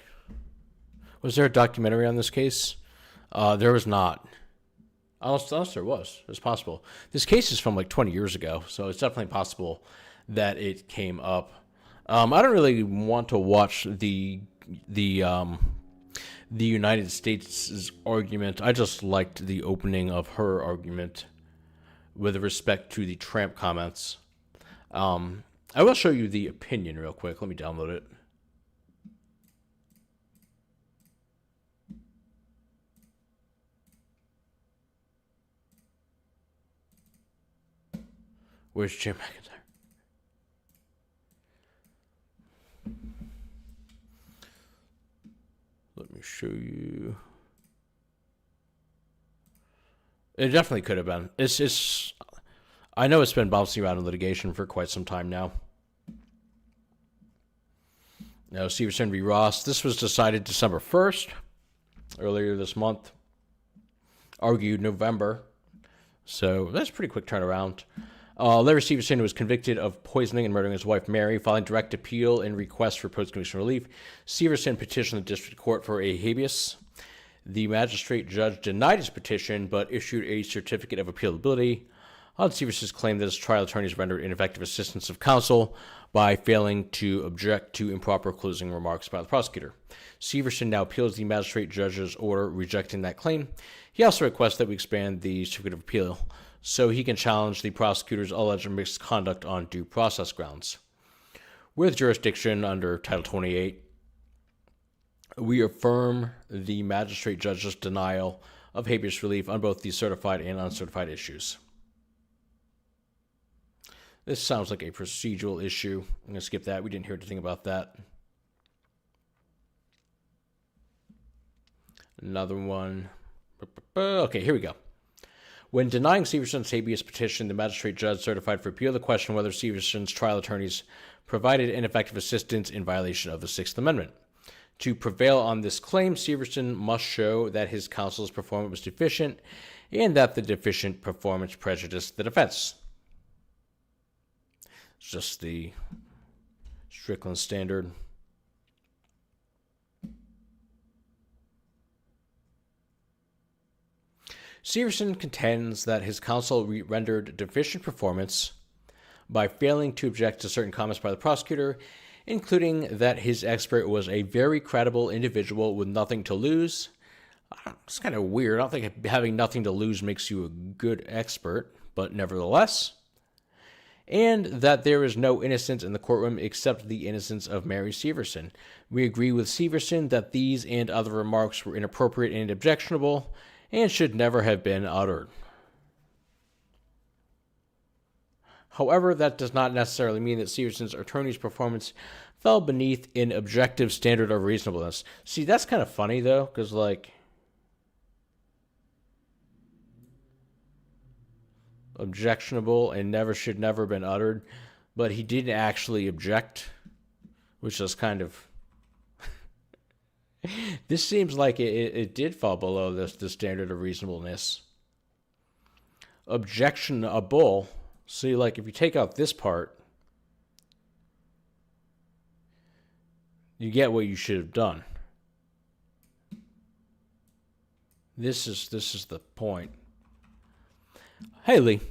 Was there a documentary on this case? There was not. Unless there was. It's possible. This case is from like 20 years ago, so it's definitely possible that it came up. I don't really want to watch the United States' argument. I just liked the opening of her argument with respect to the Trump comments. I will show you the opinion real quick. Let me download it. Where's Jim McIntyre? Let me show you. It definitely could have been. I know it's been bouncing around in litigation for quite some time now. Now, Severson v. Ross, this was decided December 1st, earlier this month. Argued November. So that's a pretty quick turnaround. Larry Severson was convicted of poisoning and murdering his wife, Mary. Filing direct appeal and request for post-conviction relief, Severson petitioned the district court for a habeas. The magistrate judge denied his petition, but issued a certificate of appealability on Severson's claim that his trial attorneys rendered ineffective assistance of counsel by failing to object to improper closing remarks by the prosecutor. Severson now appeals the magistrate judge's order rejecting that claim. He also requests that we expand the certificate of appeal so he can challenge the prosecutor's alleged misconduct on due process grounds. With jurisdiction under Title 28, we affirm the magistrate judge's denial of habeas relief on both the certified and uncertified issues. This sounds like a procedural issue. I'm going to skip that. We didn't hear anything about that. Another one. Okay, here we go. When denying Severson's habeas petition, the magistrate judge certified for appeal the question whether Severson's trial attorneys provided ineffective assistance in violation of the Sixth Amendment. To prevail on this claim, Severson must show that his counsel's performance was deficient and that the deficient performance prejudiced the defense. It's just the Strickland standard. Severson contends that his counsel rendered deficient performance by failing to object to certain comments by the prosecutor, including that his expert was a very credible individual with nothing to lose. It's kind of weird. I don't think having nothing to lose makes you a good expert, but nevertheless. And that there is no innocence in the courtroom except the innocence of Mary Severson. We agree with Severson that these and other remarks were inappropriate and objectionable and should never have been uttered. However, that does not necessarily mean that Severson's attorney's performance fell beneath an objective standard of reasonableness. See, that's kind of funny, though, because, objectionable and should never been uttered, but he didn't actually object, which is kind of... This seems like it did fall below the standard of reasonableness. Objectionable. See, if you take out this part, you get what you should have done. This is the point. Hey, Lee.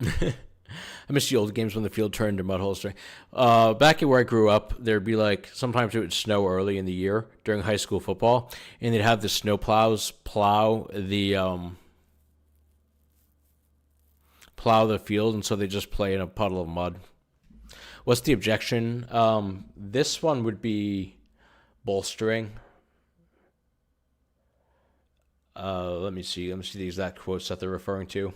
I miss the old games when the field turned to mud holes. Back where I grew up, there'd be sometimes it would snow early in the year during high school football, and they'd have the snow plows plow the field, and so they just play in a puddle of mud. What's the objection? This one would be bolstering. Let me see the exact quotes that they're referring to.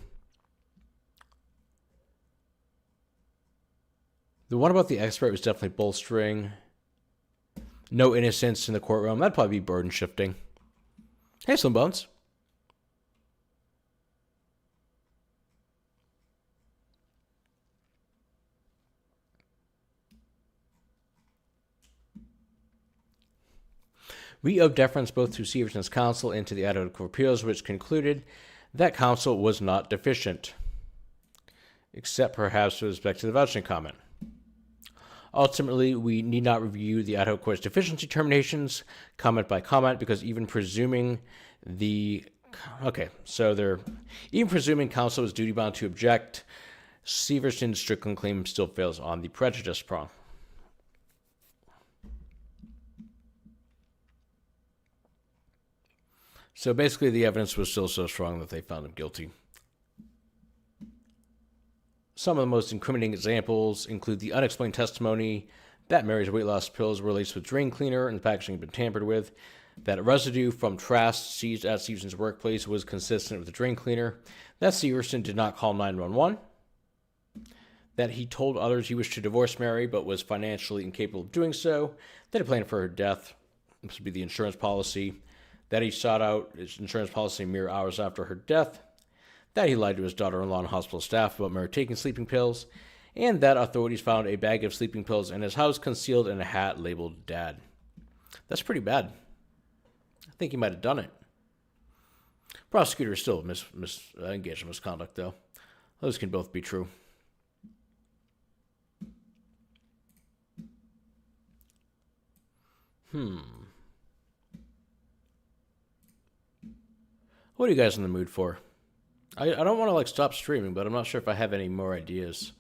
The one about the expert was definitely bolstering. No innocence in the courtroom. That'd probably be burden shifting. Hey, Slim Bones. We owe deference both to Severson's counsel and to the Advocate of Appeals, which concluded that counsel was not deficient, except perhaps with respect to the vouching comment. Ultimately, we need not review the ad hoc court's deficiency determinations comment by comment because even presuming counsel is duty bound to object, Severson's Strickland claim still fails on the prejudice prong. So basically, the evidence was still so strong that they found him guilty. Some of the most incriminating examples include the unexplained testimony that Mary's weight loss pills were laced with drain cleaner and the packaging had been tampered with, that residue from trash seized at Severson's workplace was consistent with the drain cleaner, that Severson did not call 911, that he told others he wished to divorce Mary but was financially incapable of doing so, that he planned for her death, this would be the insurance policy, that he sought out his insurance policy mere hours after her death, that he lied to his daughter-in-law and hospital staff about Murray taking sleeping pills, and that authorities found a bag of sleeping pills in his house concealed in a hat labeled Dad. That's pretty bad. I think he might have done it. Prosecutor is still engaged in misconduct, though. Those can both be true. What are you guys in the mood for? I don't want to like stop streaming, but I'm not sure if I have any more ideas.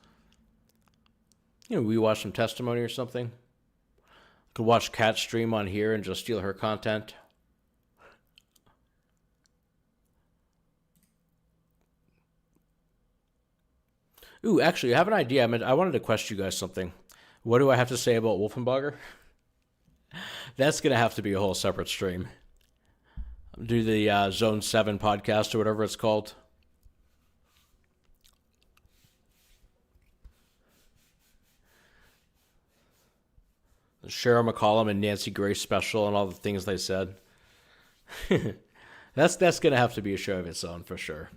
You know, we watch some testimony or something. Could watch Kat stream on here and just steal her content. Ooh, actually, I have an idea. I wanted to question you guys something. What do I have to say about Wolfenbarger? That's going to have to be a whole separate stream. Do the Zone 7 podcast or whatever it's called. The Cheryl McCollum and Nancy Grace special and all the things they said. That's going to have to be a show of its own for sure.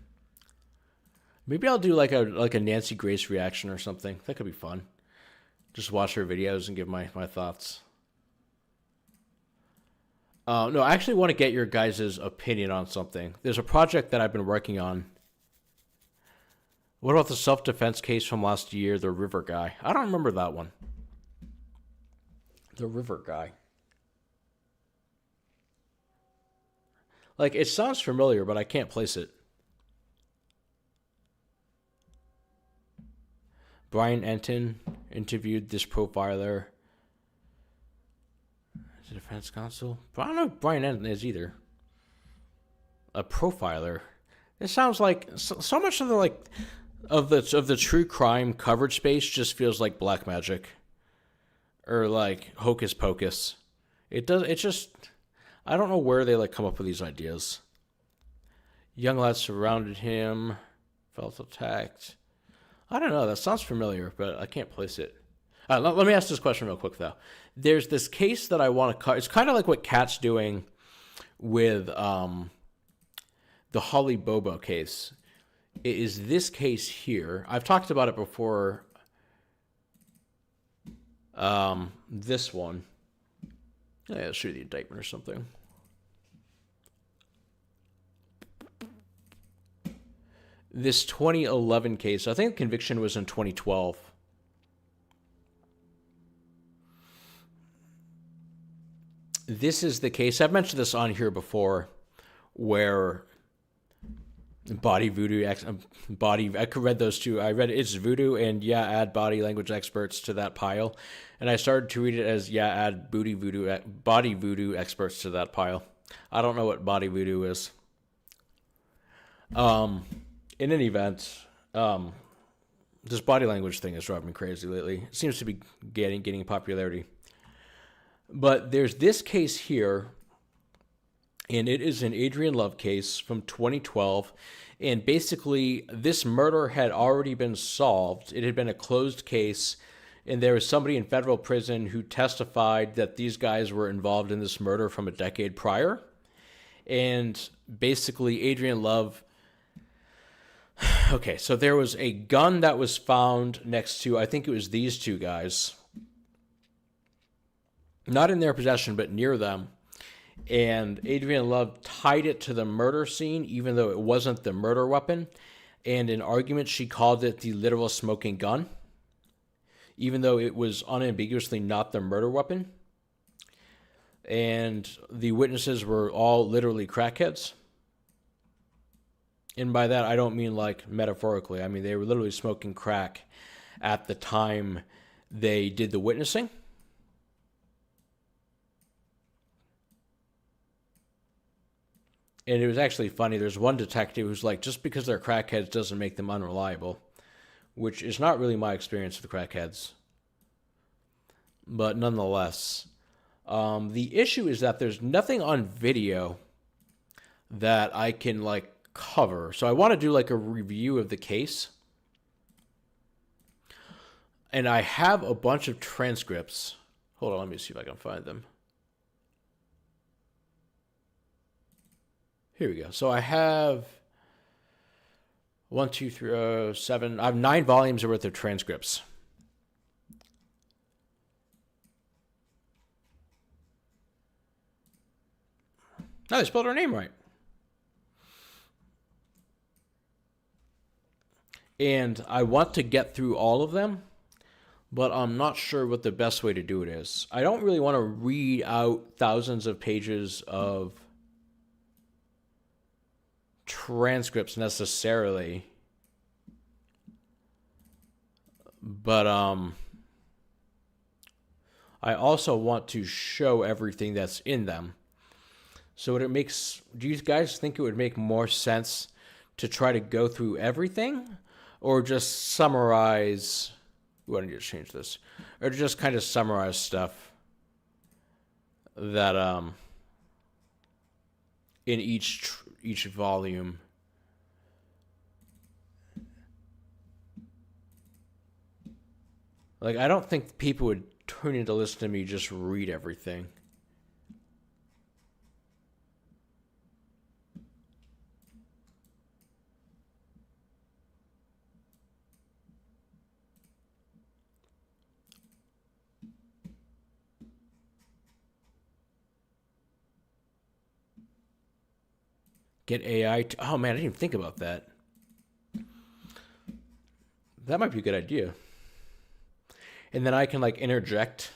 Maybe I'll do like a Nancy Grace reaction or something. That could be fun. Just watch her videos and give my thoughts. No, I actually want to get your guys' opinion on something. There's a project that I've been working on. What about the self-defense case from last year, the River Guy? I don't remember that one. The River Guy. Like, it sounds familiar, but I can't place it. Brian Enton interviewed this profiler. Is it a defense counsel? But I don't know if Brian Enton is either. A profiler. It sounds like so much of the true crime coverage space just feels like black magic. Or like hocus pocus. It just I don't know where they like come up with these ideas. Young lads surrounded him, felt attacked. I don't know. That sounds familiar, but I can't place it. Let me ask this question real quick, though. There's this case that I want to cover. It's kind of like what Kat's doing with the Holly Bobo case. It is this case here. I've talked about it before. This one. I'll show you the indictment or something. This 2011 case, I think the conviction was in 2012. This is the case, I've mentioned this on here before, where body voodoo, I read those two. I read It's Voodoo and add body language experts to that pile. And I started to read it as add body voodoo experts to that pile. I don't know what body voodoo is. In any event, this body language thing is driving me crazy lately. It seems to be getting popularity. But there's this case here, and it is an Adrian Love case from 2012. And basically, this murder had already been solved. It had been a closed case, and there was somebody in federal prison who testified that these guys were involved in this murder from a decade prior. And basically, Adrian Love... Okay, so there was a gun that was found next to, I think it was these two guys. Not in their possession, but near them. And Adrian Love tied it to the murder scene, even though it wasn't the murder weapon. And in argument, she called it the literal smoking gun, even though it was unambiguously not the murder weapon. And the witnesses were all literally crackheads. And by that, I don't mean like metaphorically. I mean, they were literally smoking crack at the time they did the witnessing. And it was actually funny. There's one detective who's like, just because they're crackheads doesn't make them unreliable, which is not really my experience with crackheads. But nonetheless, the issue is that there's nothing on video that I can like cover. So I want to do like a review of the case. And I have a bunch of transcripts. Hold on, let me see if I can find them. Here we go. So I have 1, 2, 3, 7. I have 9 volumes worth of transcripts. No, they spelled her name right. And I want to get through all of them, but I'm not sure what the best way to do it is. I don't really want to read out thousands of pages of transcripts necessarily. But I also want to show everything that's in them. So do you guys think it would make more sense to try to go through everything, or just summarize? Why don't you just change this? Or just kind of summarize stuff that in each volume. Like, I don't think people would tune in to listen to me just read everything. Get AI to... Oh, man, I didn't even think about that. That might be a good idea. And then I can, like, interject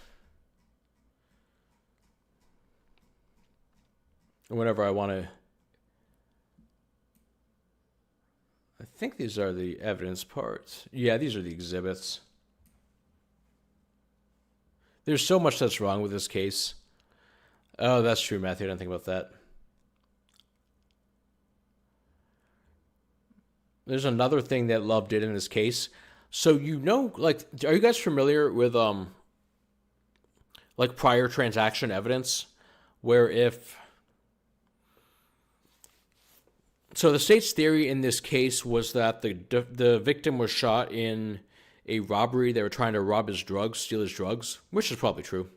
whenever I want to. I think these are the evidence parts. Yeah, these are the exhibits. There's so much that's wrong with this case. Oh, that's true, Matthew. I didn't think about that. There's another thing that Love did in this case. So, like, are you guys familiar with, like, prior transaction evidence? Where so the state's theory in this case was that the victim was shot in a robbery. They were trying to rob his drugs, steal his drugs, which is probably true.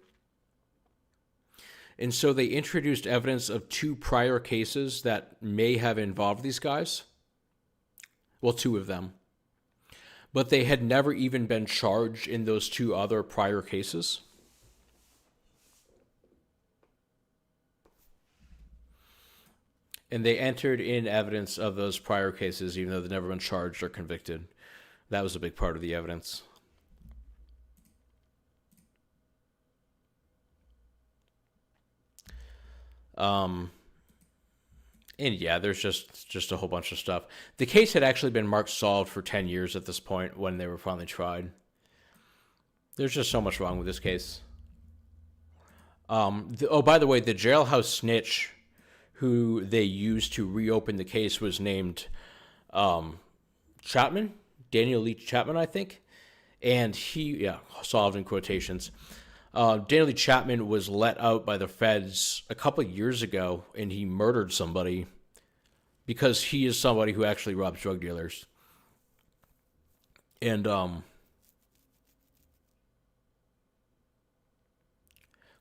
And so they introduced evidence of 2 prior cases that may have involved these guys. Well, 2 of them. But they had never even been charged in those 2 other prior cases. And they entered in evidence of those prior cases, even though they'd never been charged or convicted. That was a big part of the evidence. And yeah, there's just a whole bunch of stuff. The case had actually been marked solved for 10 years at this point when they were finally tried. There's just so much wrong with this case. By the way, the jailhouse snitch who they used to reopen the case was named Chapman, Daniel Lee Chapman, I think. And solved in quotations. Daniel Lee Chapman was let out by the feds a couple of years ago, and he murdered somebody because he is somebody who actually robs drug dealers. And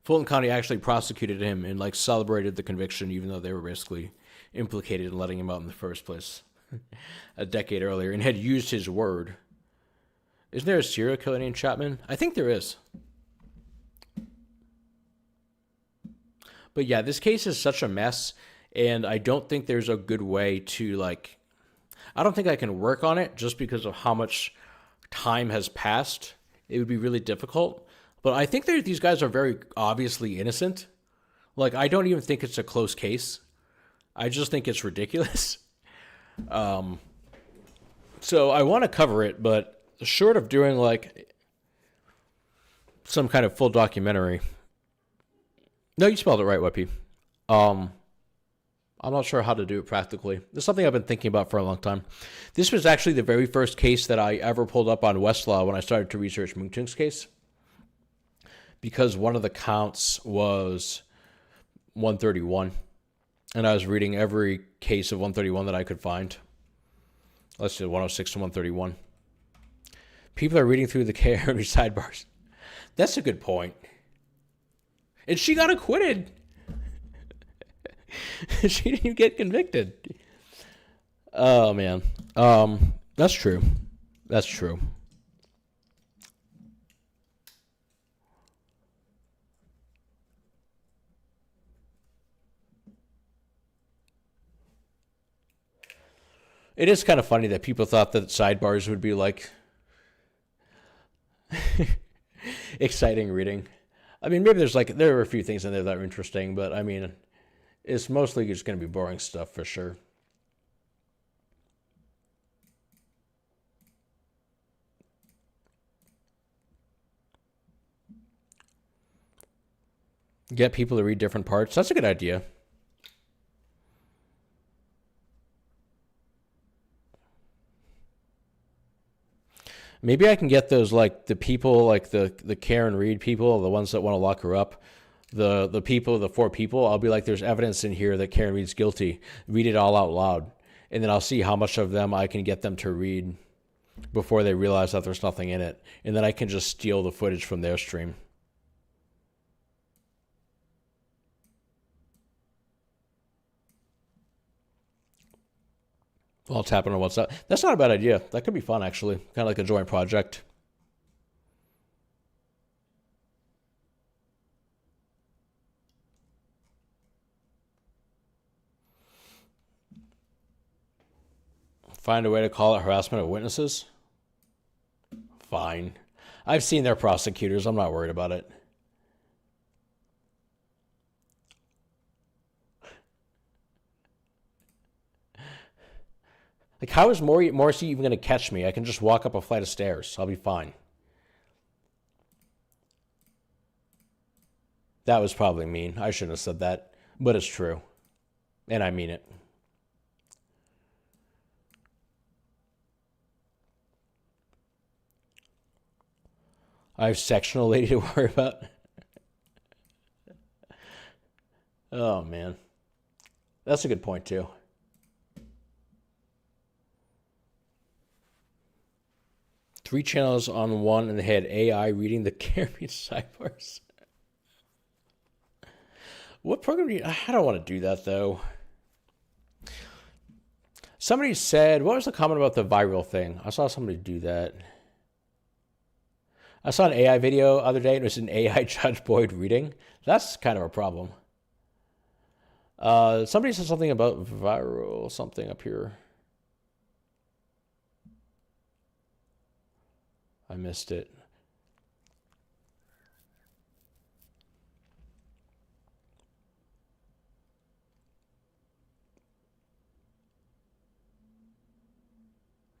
Fulton County actually prosecuted him and like celebrated the conviction, even though they were basically implicated in letting him out in the first place a decade earlier, and had used his word. Isn't there a serial killer named Chapman? I think there is. But yeah, this case is such a mess, and I don't think there's a good way to, like... I don't think I can work on it just because of how much time has passed. It would be really difficult. But I think these guys are very obviously innocent. Like, I don't even think it's a close case. I just think it's ridiculous. So I want to cover it, but short of doing, like, some kind of full documentary... No, you spelled it right, Weppy. I'm not sure how to do it practically. It's something I've been thinking about for a long time. This was actually the very first case that I ever pulled up on Westlaw when I started to research Moon Tung's case. Because one of the counts was 131. And I was reading every case of 131 that I could find. Let's do 106 to 131. People are reading through the KRNB sidebars. That's a good point. And she got acquitted. She didn't even get convicted. Oh, man. That's true. That's true. It is kind of funny that people thought that sidebars would be like exciting reading. I mean, maybe there are a few things in there that are interesting, but I mean, it's mostly just going to be boring stuff for sure. Get people to read different parts. That's a good idea. Maybe I can get those, like, the people, like the Karen Reed people, the ones that want to lock her up, the people, the 4 people. I'll be like, there's evidence in here that Karen Reed's guilty. Read it all out loud. And then I'll see how much of them I can get them to read before they realize that there's nothing in it. And then I can just steal the footage from their stream. While tapping on WhatsApp. That's not a bad idea. That could be fun, actually. Kind of like a joint project. Find a way to call it harassment of witnesses? Fine. I've seen their prosecutors. I'm not worried about it. Like, how is Morrissey even going to catch me? I can just walk up a flight of stairs. I'll be fine. That was probably mean. I shouldn't have said that. But it's true. And I mean it. I have sectional lady to worry about. Oh, man. That's a good point, too. Three channels on one, and they had AI reading the Caribbean sidebars. What program do you... I don't want to do that, though. Somebody said... What was the comment about the viral thing? I saw somebody do that. I saw an AI video the other day, and it was an AI Judge Boyd reading. That's kind of a problem. Somebody said something about viral something up here. I missed it.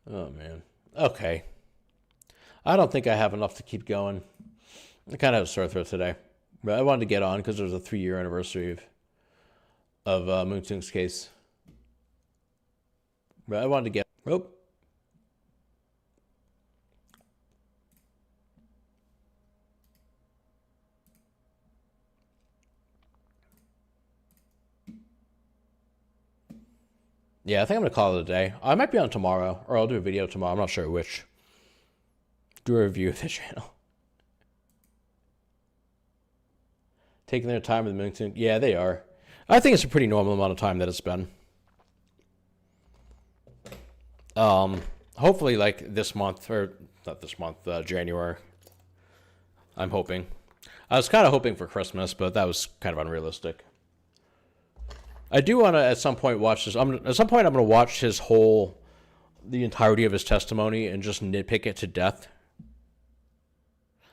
Oh, man. Okay. I don't think I have enough to keep going. I kind of have a sore throat today. But I wanted to get on because it was a 3-year anniversary of Moon Tung's case. But I wanted to get... Oh. Yeah, I think I'm going to call it a day. I might be on tomorrow, or I'll do a video tomorrow. I'm not sure which. Do a review of the channel. Taking their time with the Moon. Yeah, they are. I think it's a pretty normal amount of time that it's been. Hopefully, like, this month, or not this month, January. I'm hoping. I was kind of hoping for Christmas, but that was kind of unrealistic. I do want to, at some point, watch this. At some point, I'm going to watch the entirety of his testimony and just nitpick it to death.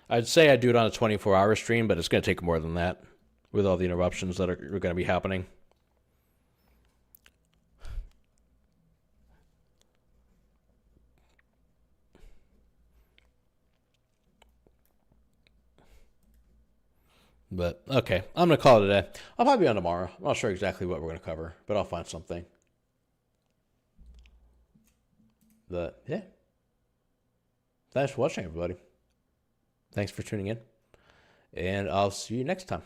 I'd say I'd do it on a 24-hour stream, but it's going to take more than that with all the interruptions that are going to be happening. But, okay, I'm going to call it a day. I'll probably be on tomorrow. I'm not sure exactly what we're going to cover, but I'll find something. But, yeah. Thanks for watching, everybody. Thanks for tuning in. And I'll see you next time.